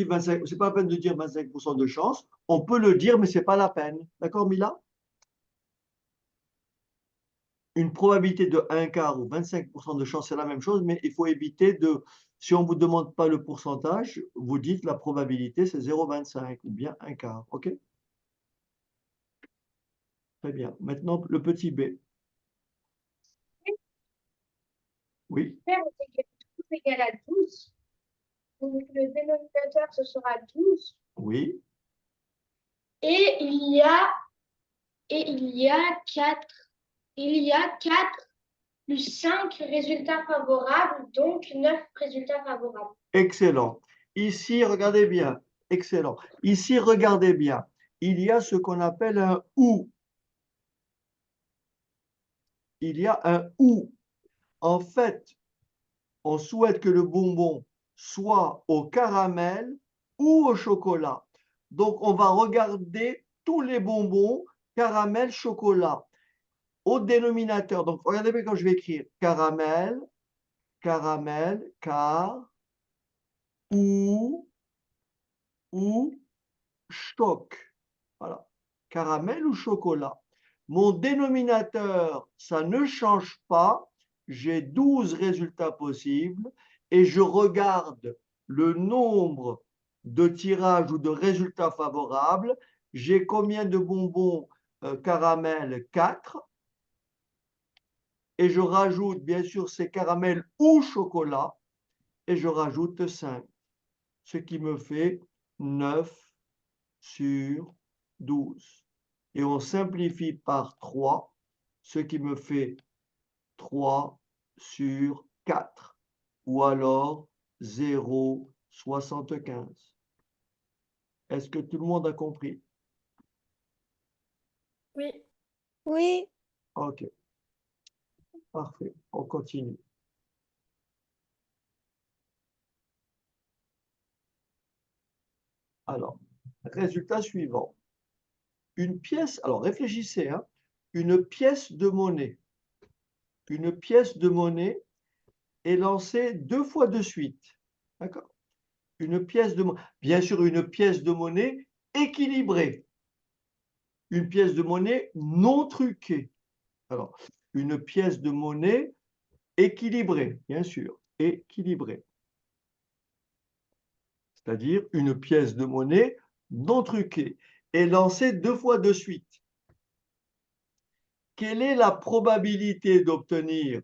25, c'est pas la peine de dire 25% de chance. On peut le dire, mais c'est pas la peine. D'accord, Mila? Une probabilité de 1 quart ou 25% de chance, c'est la même chose, mais il faut éviter de, si on ne vous demande pas le pourcentage, vous dites la probabilité, c'est 0,25 ou bien 1 quart. OK? Très bien. Maintenant, le petit b. Oui, Faire est égal à 12. Donc le dénominateur, ce sera 12. oui, Et il y a, et il y a 4. Il y a 4 plus 5 résultats favorables, donc 9 résultats favorables. excellent. Ici, regardez bien, excellent. Ici, regardez bien, il y a ce qu'on appelle un ou. Il y a un ou. En fait, on souhaite que le bonbon soit au caramel ou au chocolat. Donc, on va regarder tous les bonbons caramel, chocolat au dénominateur. Donc, regardez bien quand je vais écrire caramel, caramel, car, ou choc. Voilà. Caramel ou chocolat. Mon dénominateur, ça ne change pas. J'ai 12 résultats possibles et je regarde le nombre de tirages ou de résultats favorables. J'ai combien de bonbons caramel? 4. Et je rajoute bien sûr ces caramels ou chocolat et je rajoute 5. Ce qui me fait 9 sur 12. Et on simplifie par 3, ce qui me fait 3 sur 4, ou alors 0,75. Est-ce que tout le monde a compris? Oui. Oui. OK, parfait. On continue. Alors, résultat suivant. Une pièce, alors réfléchissez, hein, une pièce de monnaie. Une pièce de monnaie est lancée 2 fois de suite. D'accord? Une pièce de monnaie, bien sûr une pièce de monnaie équilibrée, une pièce de monnaie non truquée. Alors, une pièce de monnaie équilibrée, bien sûr, équilibrée. C'est-à-dire une pièce de monnaie non truquée est lancée 2 fois de suite. Quelle est la probabilité d'obtenir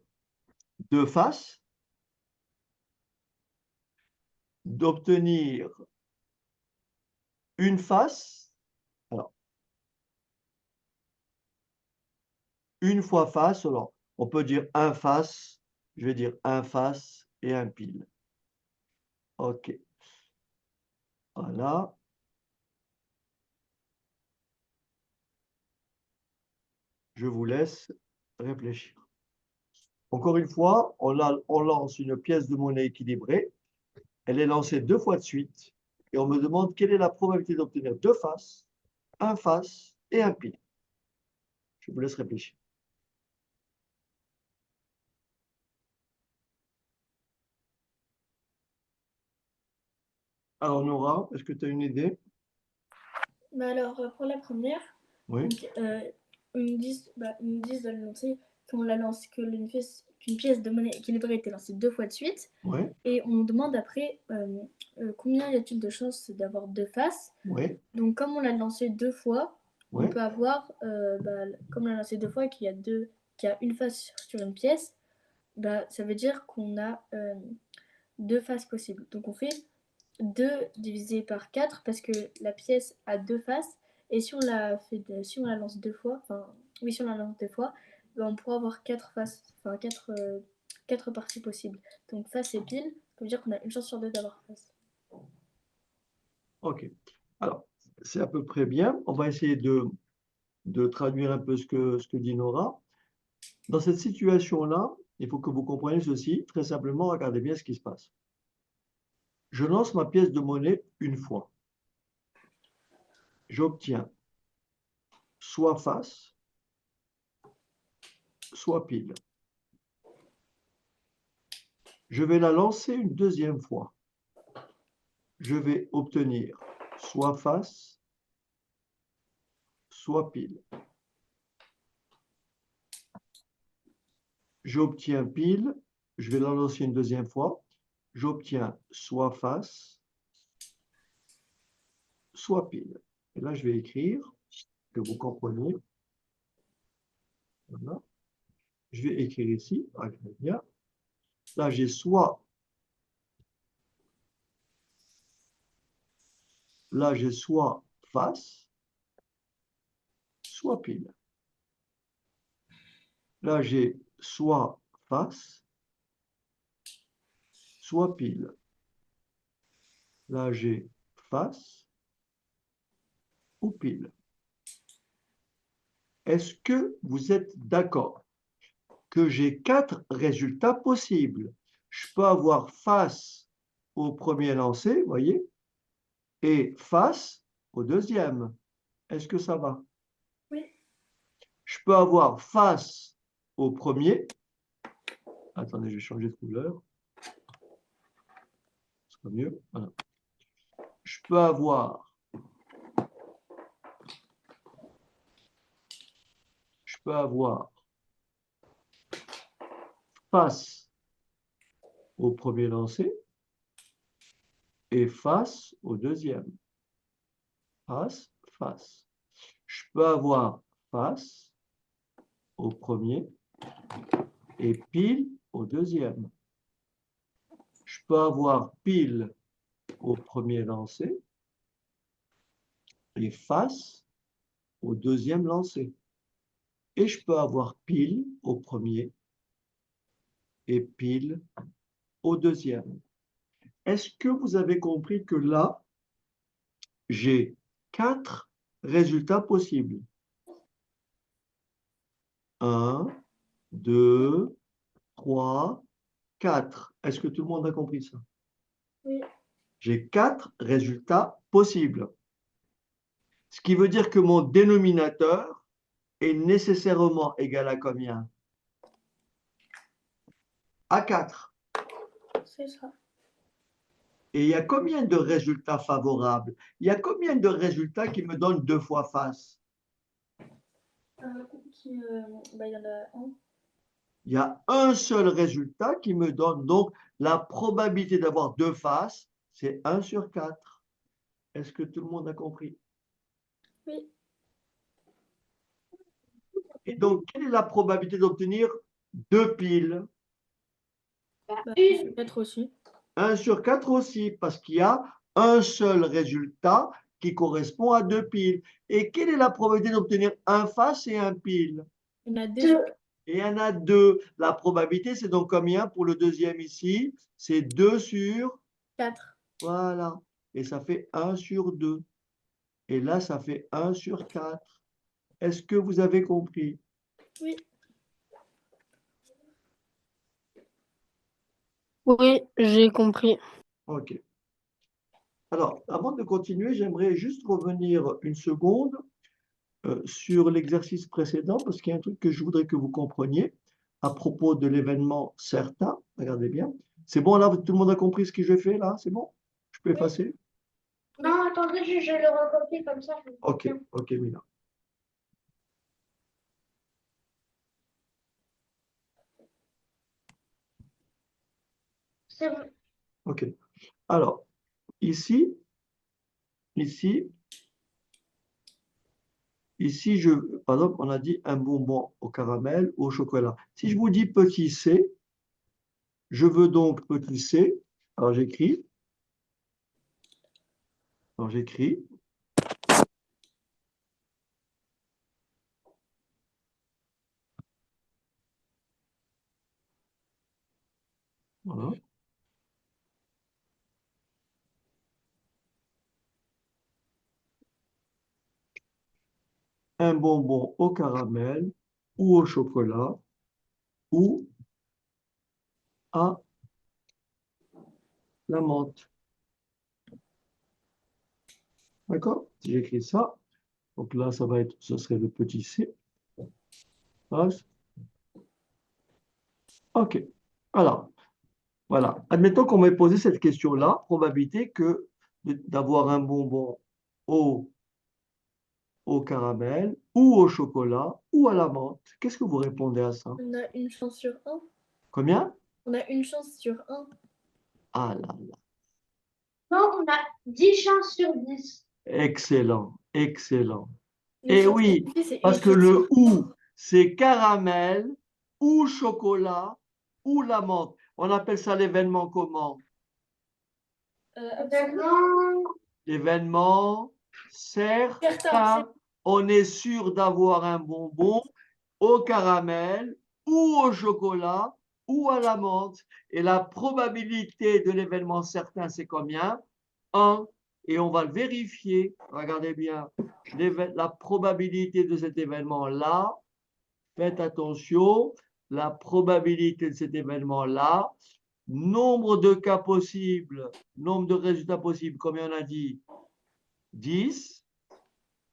2 faces, d'obtenir une face? Alors, une fois face, alors on peut dire un face, je vais dire un face et un pile. OK. Voilà. Je vous laisse réfléchir. Encore une fois, on lance une pièce de monnaie équilibrée. Elle est lancée 2 fois de suite. Et on me demande quelle est la probabilité d'obtenir 2 faces, un face et un pile. Je vous laisse réfléchir. Alors, Nora, est-ce que tu as une idée? Bah alors, pour la première, Oui, donc, ils nous disent de lancer qu'on la lance, qu'une pièce de monnaie équilibrée était lancée 2 fois de suite. oui, Et on demande après combien y a-t-il de chances d'avoir 2 faces. oui, Donc, comme on l'a lancé 2 fois, oui. on peut avoir, comme on l'a lancé 2 fois et qu'il y a une face sur une pièce, ça veut dire qu'on a 2 faces possibles. Donc, on fait 2 divisé par 4 parce que la pièce a 2 faces. Et si on si on la lance 2 fois, si on la lance 2 fois, on pourra avoir 4 faces, 4 parties possibles. Donc face et pile, ça veut dire qu'on a une chance sur 2 d'avoir face. OK. Alors, c'est à peu près bien. On va essayer de traduire un peu ce que dit Nora. Dans cette situation-là, il faut que vous compreniez ceci. Très simplement, regardez bien ce qui se passe. Je lance ma pièce de monnaie une fois. J'obtiens soit face, soit pile. Je vais la lancer une deuxième fois. Je vais obtenir soit face, soit pile. J'obtiens pile, je vais la lancer une deuxième fois. J'obtiens soit face, soit pile. Et là, je vais écrire, que vous compreniez. Voilà. Je vais écrire ici, regardez bien. Là, j'ai soit face, soit pile. Là, j'ai soit face, soit pile. Là, j'ai face ou pile. Est-ce que vous êtes d'accord que j'ai 4 résultats possibles? Je peux avoir face au premier lancé, vous voyez, et face au deuxième. Est-ce que ça va? Oui. Je peux avoir face au premier. Attendez, je vais changer de couleur. Ce sera mieux. Voilà. Je peux avoir face au premier lancé et face au deuxième. Face, face. Je peux avoir face au premier et pile au deuxième. Je peux avoir pile au premier lancé et face au deuxième lancé. Et je peux avoir pile au premier et pile au deuxième. Est-ce que vous avez compris que là, j'ai 4 résultats possibles? 1, 2, 3, 4. Est-ce que tout le monde a compris ça? Oui. J'ai 4 résultats possibles. Ce qui veut dire que mon dénominateur est nécessairement égal à combien? À 4. C'est ça. Et il y a combien de résultats favorables? Il y a combien de résultats qui me donnent 2 fois face? Il y en a un. Il y a un seul résultat qui me donne donc la probabilité d'avoir 2 faces, c'est 1 sur 4. Est-ce que tout le monde a compris? Oui. Et donc, quelle est la probabilité d'obtenir 2 piles? Une. 4 aussi. 1 sur 4 aussi, parce qu'il y a un seul résultat qui correspond à 2 piles. Et quelle est la probabilité d'obtenir un face et un pile? Il y en a 2. Deux. Et il y en a 2. La probabilité, c'est donc combien pour le deuxième ici? C'est 2 sur 4. Voilà. Et ça fait 1 sur 2. Et là, ça fait 1 sur 4. Est-ce que vous avez compris? Oui. Oui, j'ai compris. OK. Alors, avant de continuer, j'aimerais juste revenir une seconde sur l'exercice précédent, parce qu'il y a un truc que je voudrais que vous compreniez à propos de l'événement certain. Regardez bien. C'est bon, là, tout le monde a compris ce que j'ai fait, là? C'est bon? Je peux Oui. effacer? attendez, je le recopie comme ça. Ok, ok, Mila. C'est bon. Ok. Alors, ici, ici, par exemple, on a dit un bonbon au caramel ou au chocolat. Si je vous dis petit c, je veux donc petit c. Alors, j'écris. Alors, j'écris. Voilà. Un bonbon au caramel ou au chocolat ou à la menthe. D'accord? Si j'écris ça, donc là, ce serait le petit c. OK. Alors, voilà. Admettons qu'on m'ait posé cette question-là, probabilité que d'avoir un bonbon au, au caramel ou au chocolat ou à la menthe. Qu'est-ce que vous répondez à ça? On a une chance sur un. Combien? On a une chance sur un. Ah là là. Non, on a 10 chances sur 10. Excellent, excellent. Une Et chance oui, sur 10 et parce une que chance le sur ou, c'est caramel ou chocolat ou la menthe. On appelle ça l'événement comment? Vraiment, L'événement Certain, certain. On est sûr d'avoir un bonbon au caramel ou au chocolat ou à la menthe. Et la probabilité de l'événement certain, c'est combien? 1. Et on va le vérifier. Regardez bien. La probabilité de cet événement-là, faites attention, la probabilité de cet événement-là, nombre de cas possibles, nombre de résultats possibles, combien on a dit? 10.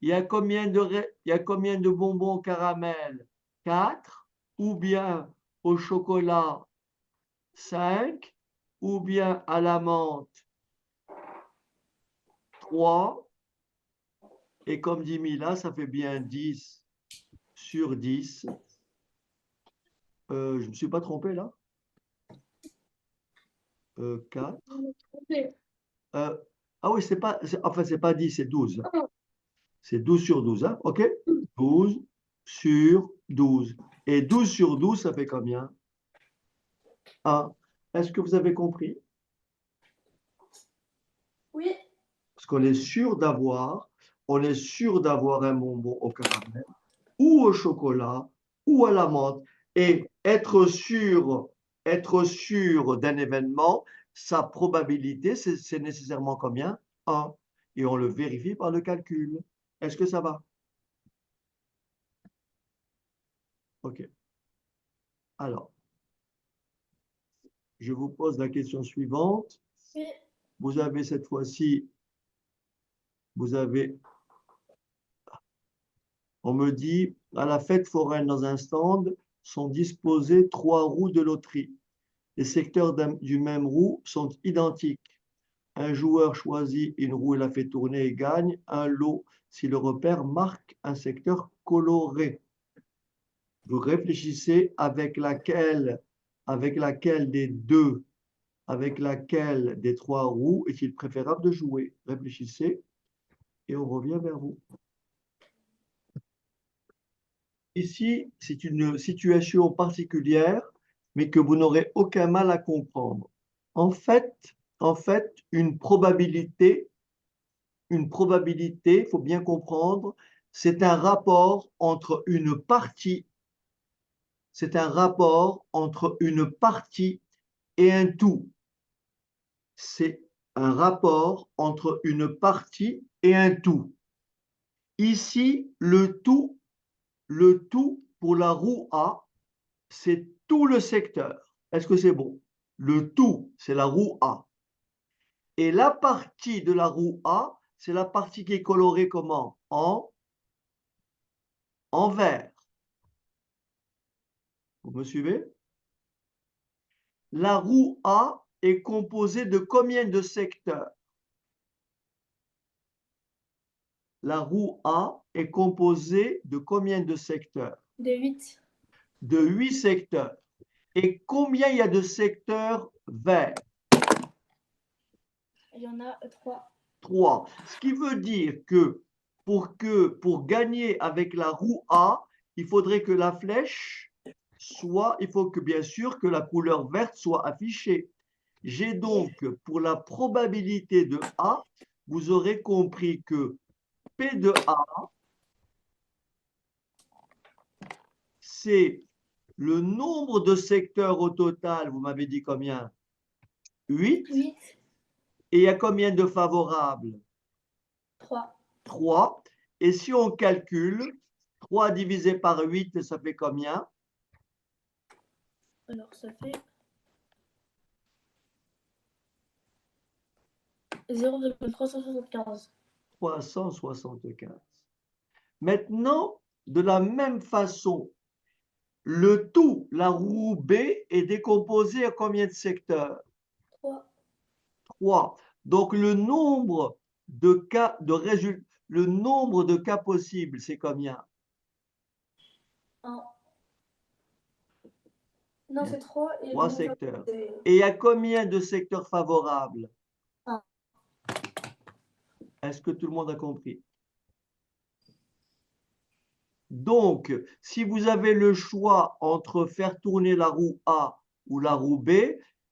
Il y a combien de bonbons au caramel? 4. Ou bien au chocolat? 5. Ou bien à la menthe? 3. Et comme dit Mila, ça fait bien 10 sur 10. Je ne me suis pas trompé là? 4. Ah oui, c'est pas 10, c'est 12. C'est 12 sur 12, hein? OK? 12 sur 12. Et 12 sur 12, ça fait combien? 1. Est-ce que vous avez compris? Oui. Parce qu'on est sûr on est sûr d'avoir un bonbon au caramel ou au chocolat ou à la menthe. Et être sûr d'un événement, sa probabilité, c'est nécessairement combien? 1. Et on le vérifie par le calcul. Est-ce que ça va? OK. Alors, je vous pose la question suivante. Oui. Vous avez cette fois-ci, on me dit, à la fête foraine dans un stand, sont disposées 3 roues de loterie. Les secteurs du même roue sont identiques. Un joueur choisit une roue et la fait tourner et gagne un lot si le repère marque un secteur coloré. Vous réfléchissez avec laquelle des 3 roues est-il préférable de jouer? Réfléchissez et on revient vers vous. Ici, c'est une situation particulière, mais que vous n'aurez aucun mal à comprendre. En fait, une probabilité, il faut bien comprendre, c'est un rapport entre une partie, et un tout. C'est un rapport entre une partie et un tout. Ici, le tout pour la roue A, c'est tout le secteur. Est-ce que c'est bon? Le tout, c'est la roue A. Et la partie de la roue A, c'est la partie qui est colorée comment? En vert. Vous me suivez? La roue A est composée de combien de secteurs? la roue A est composée de combien de secteurs? De 8. De 8 secteurs. Et combien il y a de secteurs verts? Il y en a 3. 3. Ce qui veut dire que pour gagner avec la roue A, il faudrait que la flèche soit, il faut que bien sûr que la couleur verte soit affichée. J'ai donc, pour la probabilité de A, vous aurez compris que P de A, c'est le nombre de secteurs au total, vous m'avez dit combien? 8. 8. Et il y a combien de favorables? 3. 3. Et si on calcule, 3 divisé par 8, ça fait combien? Alors, ça fait 0,375. 375. Maintenant, de la même façon, le tout, la roue B, est décomposé à combien de secteurs? 3. 3. Donc, le nombre de cas possibles, c'est combien? 1. Non, c'est 3. Et 3 le secteurs. c'est Et il y a combien de secteurs favorables? 1. Est-ce que tout le monde a compris? Donc, si vous avez le choix entre faire tourner la roue A ou la roue B,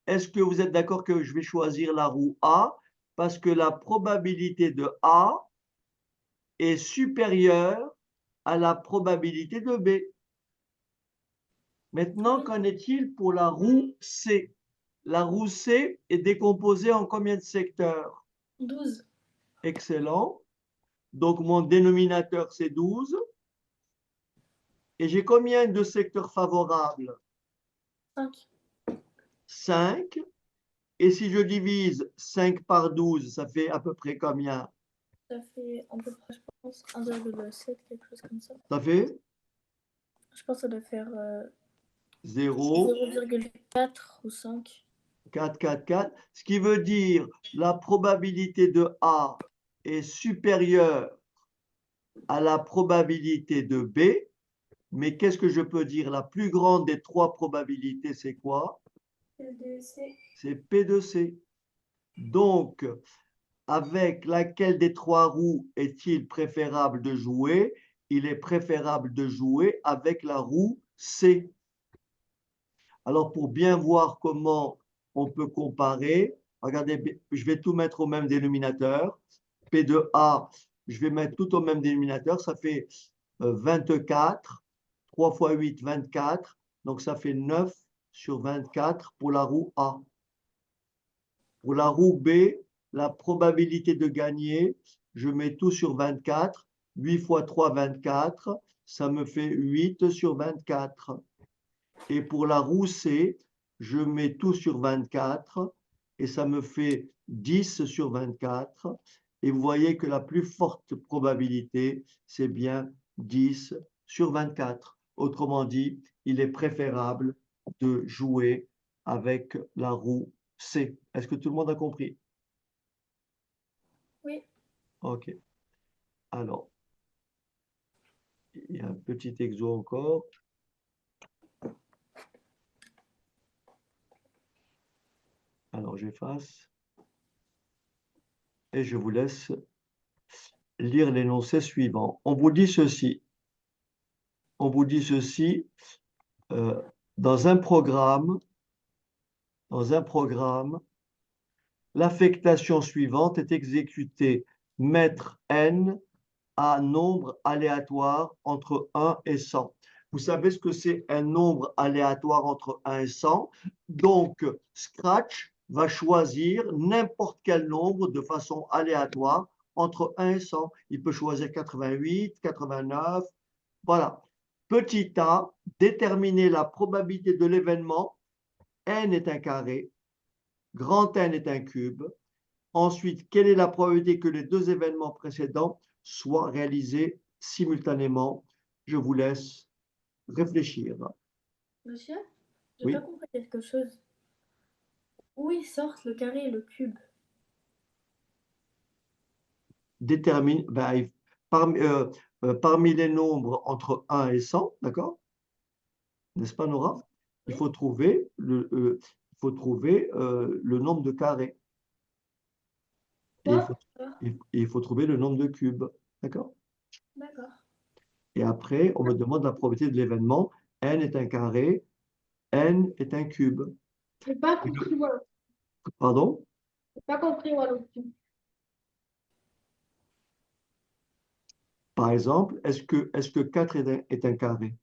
est-ce que vous êtes d'accord que je vais choisir la roue A parce que la probabilité de A est supérieure à la probabilité de B? Maintenant, Oui. qu'en est-il pour la roue C? La roue C est décomposée en combien de secteurs? 12. Excellent. Donc, mon dénominateur, c'est 12. Et j'ai combien de secteurs favorables? 5. 5. Et si je divise 5 par 12, ça fait à peu près combien? Ça fait à peu près, je pense, 1,7, quelque chose comme ça. Ça fait Je pense que ça doit faire 0, 0,4 ou 5. 4, 4, 4. Ce qui veut dire la probabilité de A est supérieure à la probabilité de B. Mais qu'est-ce que je peux dire? La plus grande des 3 probabilités, c'est quoi? C'est P de C. Donc, avec laquelle des 3 roues est-il préférable de jouer? Il est préférable de jouer avec la roue C. Alors, pour bien voir comment on peut comparer, regardez, je vais tout mettre au même dénominateur. P de A, je vais mettre tout au même dénominateur. Ça fait 24. 3 fois 8, 24. Donc, ça fait 9 sur 24 pour la roue A. Pour la roue B, la probabilité de gagner, je mets tout sur 24. 8 fois 3, 24. Ça me fait 8 sur 24. Et pour la roue C, je mets tout sur 24 et ça me fait 10 sur 24. Et vous voyez que la plus forte probabilité, c'est bien 10 sur 24. Autrement dit, il est préférable de jouer avec la roue C. Est-ce que tout le monde a compris? Oui. OK. Alors, il y a un petit exo encore. Alors, j'efface. Et je vous laisse lire l'énoncé suivant. On vous dit ceci. On vous dit ceci. Dans un programme, l'affectation suivante est exécutée. Mettre n à nombre aléatoire entre 1 et 100. Vous savez ce que c'est un nombre aléatoire entre 1 et 100? Donc, Scratch va choisir n'importe quel nombre de façon aléatoire entre 1 et 100. Il peut choisir 88, 89. Voilà. Petit a, déterminer la probabilité de l'événement. N est un carré. Grand N est un cube. Ensuite, quelle est la probabilité que les deux événements précédents soient réalisés simultanément? Je vous laisse réfléchir. Monsieur, j'ai Oui. pas compris quelque chose. Où ils sortent le carré et le cube? Détermine, parmi les nombres entre 1 et 100, d'accord? N'est-ce pas, Nora? Il faut trouver le nombre de carrés. Et Quoi? il faut trouver le nombre de cubes, d'accord? D'accord. Et après, on me demande la probabilité de l'événement. N est un carré, N est un cube. J'ai pas compris, moi. Pardon? J'ai pas compris, moi non plus. Par exemple, est-ce que 4 est un carré?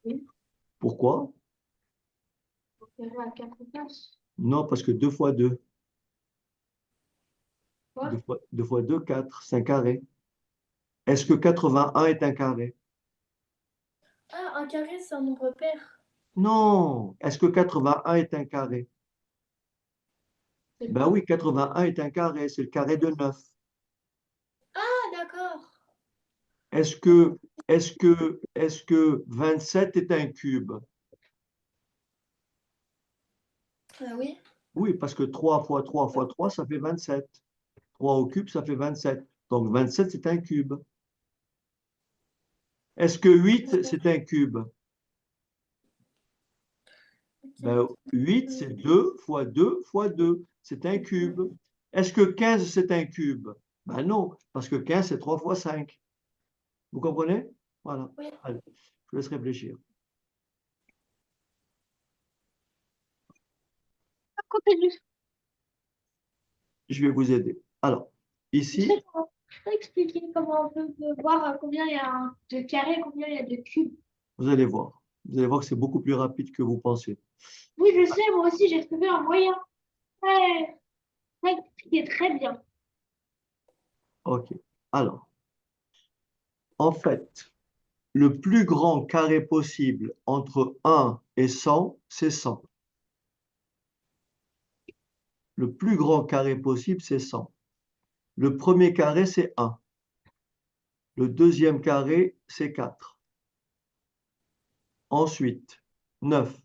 Oui. Pourquoi? On verra à 4 places. Non, parce que 2 fois 2. Quoi? 2 fois 2, 4, c'est un carré. Est-ce que 81 est un carré? Ah, un carré, c'est un nombre pair. Non. Est-ce que 81 est un carré? C'est Ben quoi? oui, 81 est un carré, c'est le carré de 9. Ah, d'accord. Est-ce que 27 est un cube? Ah oui. Oui, parce que 3 fois 3 fois 3, ça fait 27. 3 au cube, ça fait 27. Donc 27, c'est un cube. Est-ce que 8, c'est un cube? Ben, 8, c'est 2 fois 2 fois 2. C'est un cube. Est-ce que 15, c'est un cube? Ben non, parce que 15, c'est 3 fois 5. Vous comprenez? Voilà. Oui. Allez, je vous laisse réfléchir. Continue. Je vais vous aider. Alors, ici, Je peux expliquer comment on peut voir combien il y a de carrés, combien il y a de cubes. vous allez voir. Vous allez voir que c'est beaucoup plus rapide que vous pensez. Oui, je sais, moi aussi, j'ai trouvé un moyen. Ouais, ouais, qui est très bien. OK. Alors, en fait, le plus grand carré possible entre 1 et 100, c'est 100. Le plus grand carré possible, c'est 100. Le premier carré, c'est 1. Le deuxième carré, c'est 4. Ensuite, 9.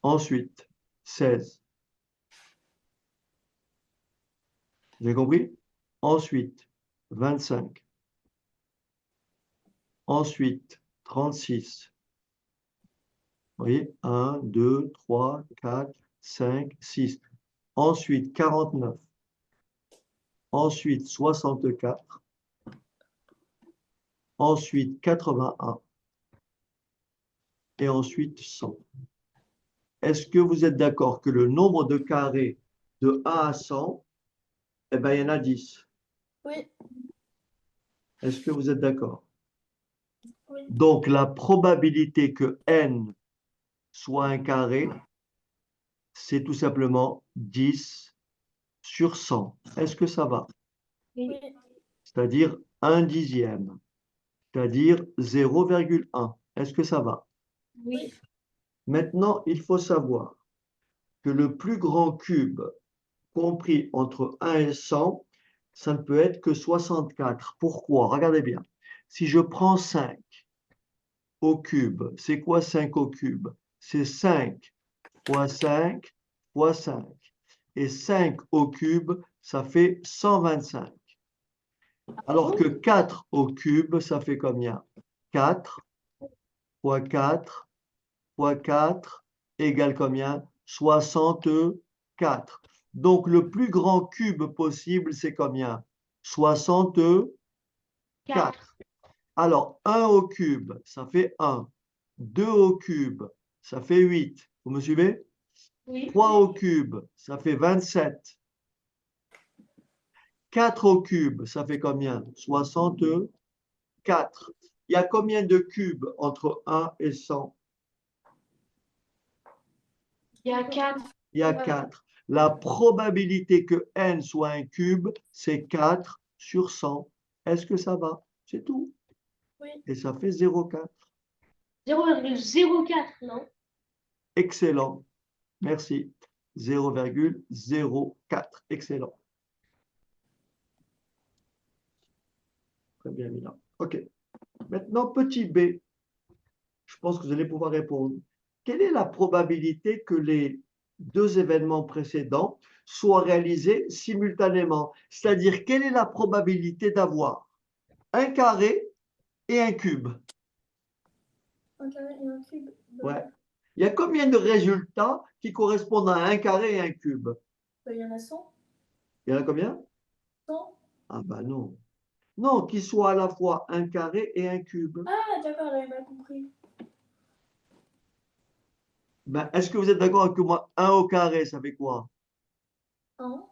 Ensuite, 16. Vous avez compris? Ensuite, 25. Ensuite, 36. Vous voyez? 1, 2, 3, 4, 5, 6. Ensuite, 49. Ensuite, 64. Ensuite, 81. Et ensuite, 100. Est-ce que vous êtes d'accord que le nombre de carrés de 1 à 100, eh bien, il y en a 10. Oui. Est-ce que vous êtes d'accord? Oui. Donc, la probabilité que n soit un carré, c'est tout simplement 10 sur 100. Est-ce que ça va? Oui. C'est-à-dire 1 dixième, c'est-à-dire 0,1. Est-ce que ça va? Oui. Maintenant, il faut savoir que le plus grand cube compris entre 1 et 100, ça ne peut être que 64. Pourquoi? Regardez bien. Si je prends 5 au cube, c'est quoi 5 au cube? C'est 5 fois 5 fois 5. Et 5 au cube, ça fait 125. Alors que 4 au cube, ça fait combien? 4 fois 4 fois 4 égale combien? 64. Donc, le plus grand cube possible, c'est combien? 64. 4. Alors, 1 au cube, ça fait 1. 2 au cube, ça fait 8. Vous me suivez? Oui. 3 au cube, ça fait 27. 4 au cube, ça fait combien? 64. Il y a combien de cubes entre 1 et 100? Il y a 4. Il y a 4. La probabilité que n soit un cube, c'est 4 sur 100. Est-ce que ça va? C'est tout. Oui. Et ça fait 0,4. 0,04, non? Excellent. Merci. 0,04. Excellent. Très bien, Mila. OK. Maintenant, petit b. Je pense que vous allez pouvoir répondre. Quelle est la probabilité que les deux événements précédents soient réalisés simultanément. C'est-à-dire, quelle est la probabilité d'avoir un carré et un cube? Un carré et un cube. Ouais. Il y a combien de résultats qui correspondent à un carré et un cube? Il y en a 100. Il y en a combien? 100. Ah ben non. Non, qu'il soit à la fois un carré et un cube. Ah, d'accord, j'avais mal compris. Ben, est-ce que vous êtes d'accord avec moi? 1 au carré, ça fait quoi? 1.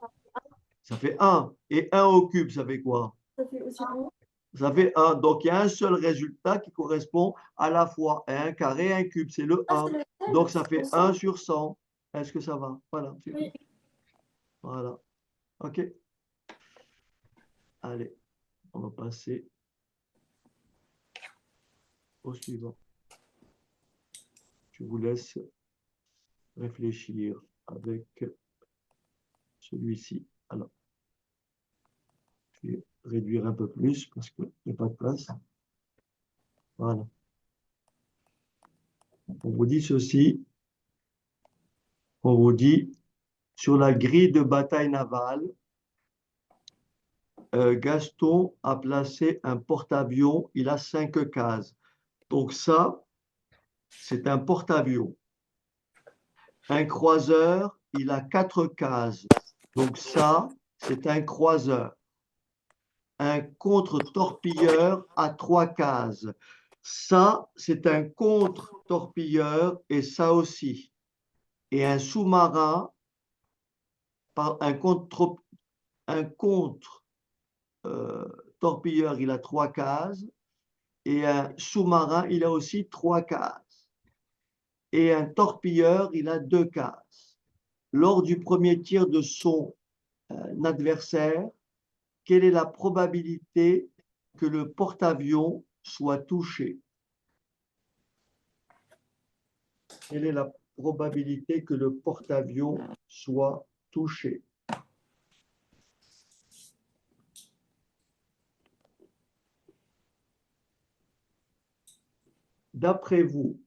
Ça fait 1. Et 1 au cube, ça fait quoi? Ça fait aussi 1. Ça fait 1. Donc, il y a un seul résultat qui correspond à la fois à un carré et un cube. C'est le Ah, 1. c'est le seul. Donc, ça C'est fait pour ça. 1 sur 100. Est-ce que ça va? Voilà. c'est Oui. tout. Voilà. OK. Allez, on va passer au suivant. Je vous laisse réfléchir avec celui-ci. Alors, je vais réduire un peu plus parce qu'il n'y a pas de place. Voilà. On vous dit ceci. On vous dit, sur la grille de bataille navale, Gaston a placé un porte-avions. Il a 5 cases. Donc ça, c'est un porte-avions. Un croiseur, il a 4 cases. Donc ça, c'est un croiseur. Un contre-torpilleur a 3 cases. Ça, c'est un contre-torpilleur et ça aussi. Et un sous-marin, un contre-torpilleur, il a 3 cases. Et un sous-marin, il a aussi 3 cases. Et un torpilleur, il a 2 cases. Lors du premier tir de son adversaire, quelle est la probabilité que le porte-avions soit touché? Quelle est la probabilité que le porte-avions soit touché? D'après vous,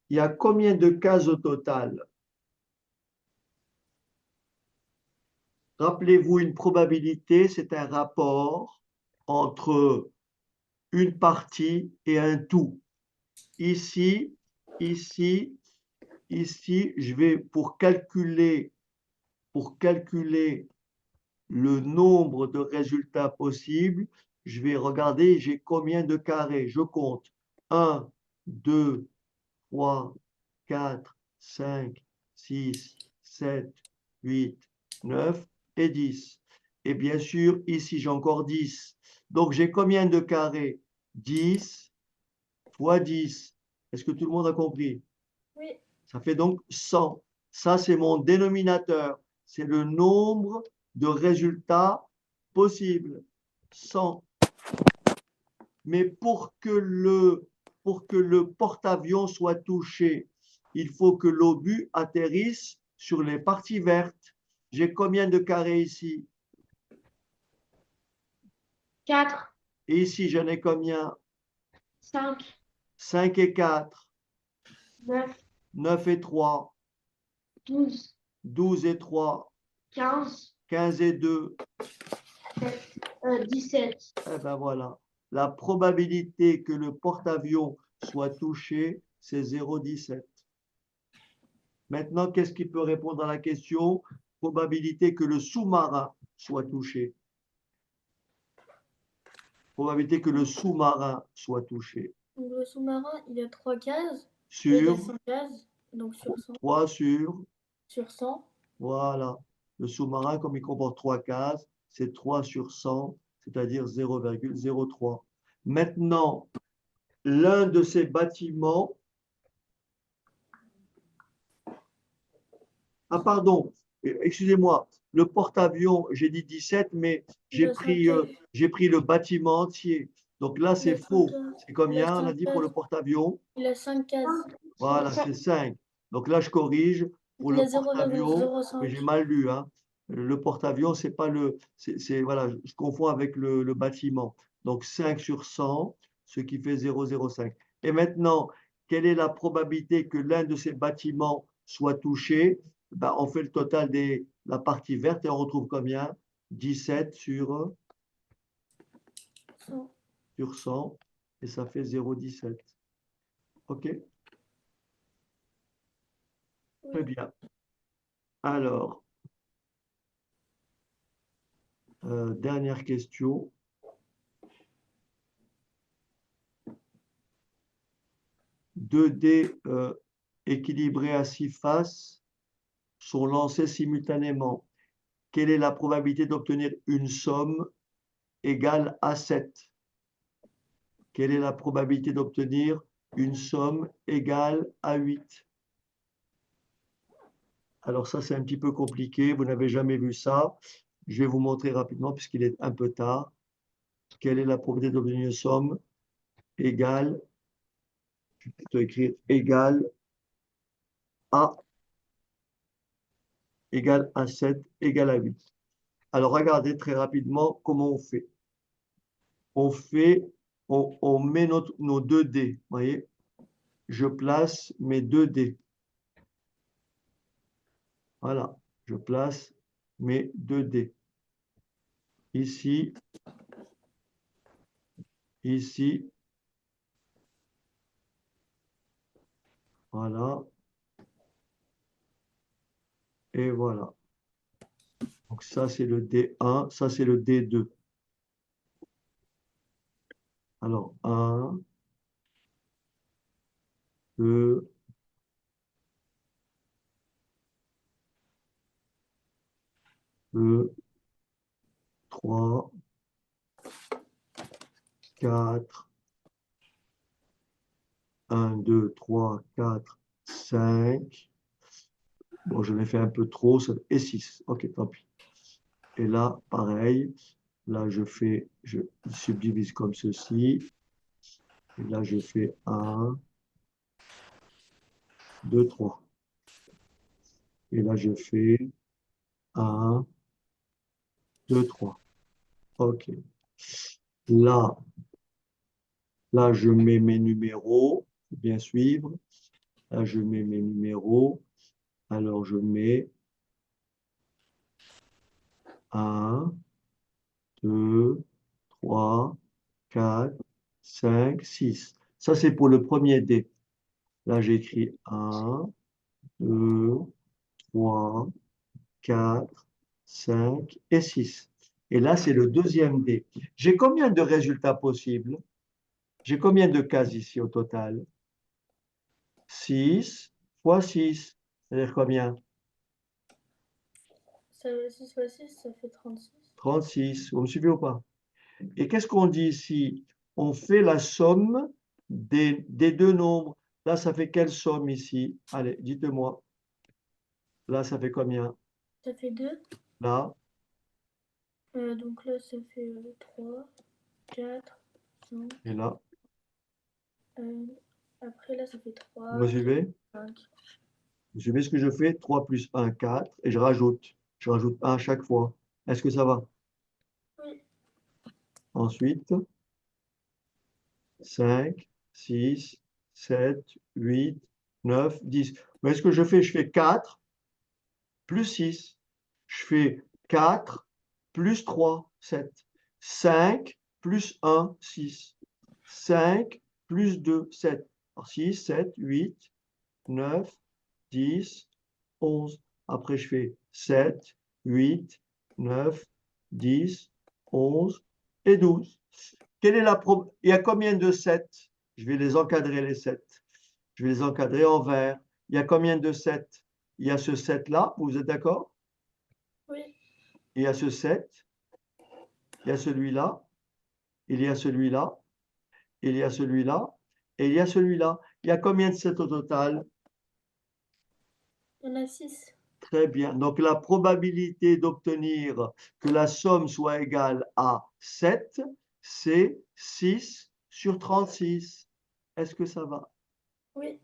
il y a combien de cases au total? Rappelez-vous, une probabilité, c'est un rapport entre une partie et un tout. Ici, ici, ici, je vais pour calculer le nombre de résultats possibles, je vais regarder j'ai combien de carrés. Je compte 1, 2, 3, 4, 5, 6, 7, 8, 9 et 10. Et bien sûr, ici, j'ai encore 10. Donc, j'ai combien de carrés? 10 fois 10. Est-ce que tout le monde a compris? Oui. Ça fait donc 100. Ça, c'est mon dénominateur. C'est le nombre de résultats possibles. 100. Mais pour que le porte-avions soit touché, il faut que l'obus atterrisse sur les parties vertes. J'ai combien de carrés ici? 4, Et ici, j'en ai combien? 5, 5 et 4. 9, 9 et 3. 12, 12 et 3. 15, 15 et 2. 17. Eh ben voilà. La probabilité que le porte-avions soit touché, c'est 0,17. Maintenant, qu'est-ce qui peut répondre à la question? Probabilité que le sous-marin soit touché. Probabilité que le sous-marin soit touché. Donc, le sous-marin, il a 3 cases. Et il a Sur 100 cases. Donc, sur 100. 3 sur, Sur 100. voilà. Le sous-marin, comme il comporte 3 cases, c'est 3 sur 100, c'est-à-dire 0,03. Maintenant, l'un de ces bâtiments. Ah, pardon, excusez-moi, le porte-avions, j'ai dit 17, mais j'ai pris le bâtiment entier. Donc là, c'est faux. C'est combien, on a dit, pour le porte-avions? Il a 5 cases. Voilà, c'est 5. Donc là, je corrige pour Il le a porte-avions, mais 0,05. j'ai mal lu. Hein. Le porte-avions, c'est pas le. Voilà, je confonds avec le bâtiment. Donc 5 sur 100, ce qui fait 0,05. Et maintenant, quelle est la probabilité que l'un de ces bâtiments soit touché? ben, on fait le total de la partie verte et on retrouve combien? 17 sur 100. 100 et ça fait 0,17. OK? Très Oui. bien. Alors, dernière question. 2 dés équilibrés à 6 faces sont lancés simultanément. Quelle est la probabilité d'obtenir une somme égale à 7? Quelle est la probabilité d'obtenir une somme égale à 8? Alors ça, c'est un petit peu compliqué. Vous n'avez jamais vu ça. Je vais vous montrer rapidement puisqu'il est un peu tard. Quelle est la probabilité d'obtenir une somme égale, je vais plutôt écrire égale à 7 égale à 8. Alors regardez très rapidement comment on fait. On met nos 2 dés. Vous voyez, je place mes 2 dés. Voilà, je place mes 2 dés. Ici, ici, voilà, et voilà. Donc ça, c'est le D1, ça, c'est le D2. Alors, 1, 2, 2, 3, 4, 1, 2, 3, 4, 5. Bon, je l'ai fait un peu trop, et 6. OK, tant pis. Et là, pareil, là, je subdivise comme ceci. Et là, je fais 1, 2, 3. Et là, je fais 1, 2, 3. OK. Là, je mets mes numéros, faut bien suivre. Là, je mets mes numéros. Alors, je mets 1, 2, 3, 4, 5, 6. Ça, c'est pour le premier dé. Là, j'écris 1, 2, 3, 4, 5 et 6. Et là, c'est le deuxième dé. J'ai combien de résultats possibles? J'ai combien de cases ici au total? 6 fois 6. C'est-à-dire combien? 6 fois 6, ça fait 36. 36. Vous me suivez ou pas? Et qu'est-ce qu'on dit ici? On fait la somme des 2 nombres. Là, ça fait quelle somme ici? Allez, dites-moi. Là, ça fait combien? Ça fait 2. Là, Donc là, ça fait 3, 4, 5. et là. Après, là, ça fait Vous 3, me 4, suivez? 5. Vous suivez ce que je fais? 3 plus 1, 4. Et je rajoute. Je rajoute 1 à chaque fois. Est-ce que ça va? Oui. Ensuite, 5, 6, 7, 8, 9, 10. Mais ce que je fais? Je fais 4 plus 6. Je fais 4 plus 3, 7. 5 plus 1, 6. 5 plus 2, 7. Alors 6, 7, 8, 9, 10, 11. Après, je fais 7, 8, 9, 10, 11 et 12. Quelle est Il y a combien de 7? Je vais les encadrer, les 7. Je vais les encadrer en vert. Il y a combien de 7? Il y a ce 7-là, vous êtes d'accord? Oui. Il y a ce 7, il y a celui-là, il y a celui-là, il y a celui-là, et il y a celui-là. Il y a combien de 7 au total? Il y en a 6. Très bien. Donc, la probabilité d'obtenir que la somme soit égale à 7, c'est 6 sur 36. Est-ce que ça va? Oui.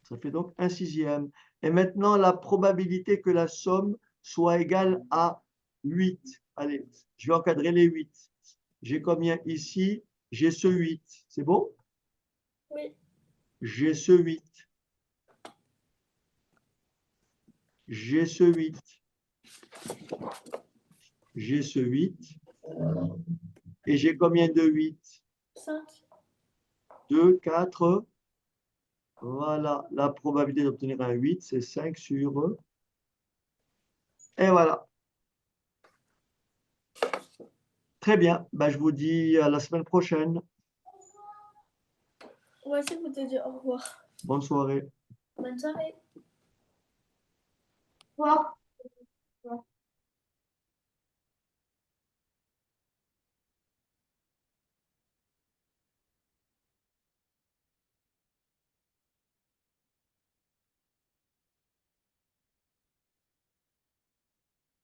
Ça fait donc un sixième. Et maintenant, la probabilité que la somme soit égale à 8. Allez, je vais encadrer les 8. J'ai combien ici? J'ai ce 8. C'est bon? Oui. J'ai ce 8. j'ai ce 8. J'ai ce 8. Et j'ai combien de 8? 5. 2, 4. Voilà, la probabilité d'obtenir un 8, c'est 5 sur... Et voilà. Très bien. Ben, je vous dis à la semaine prochaine. On va essayer de vous dire au revoir. Bonne soirée. Bonne soirée. Au revoir.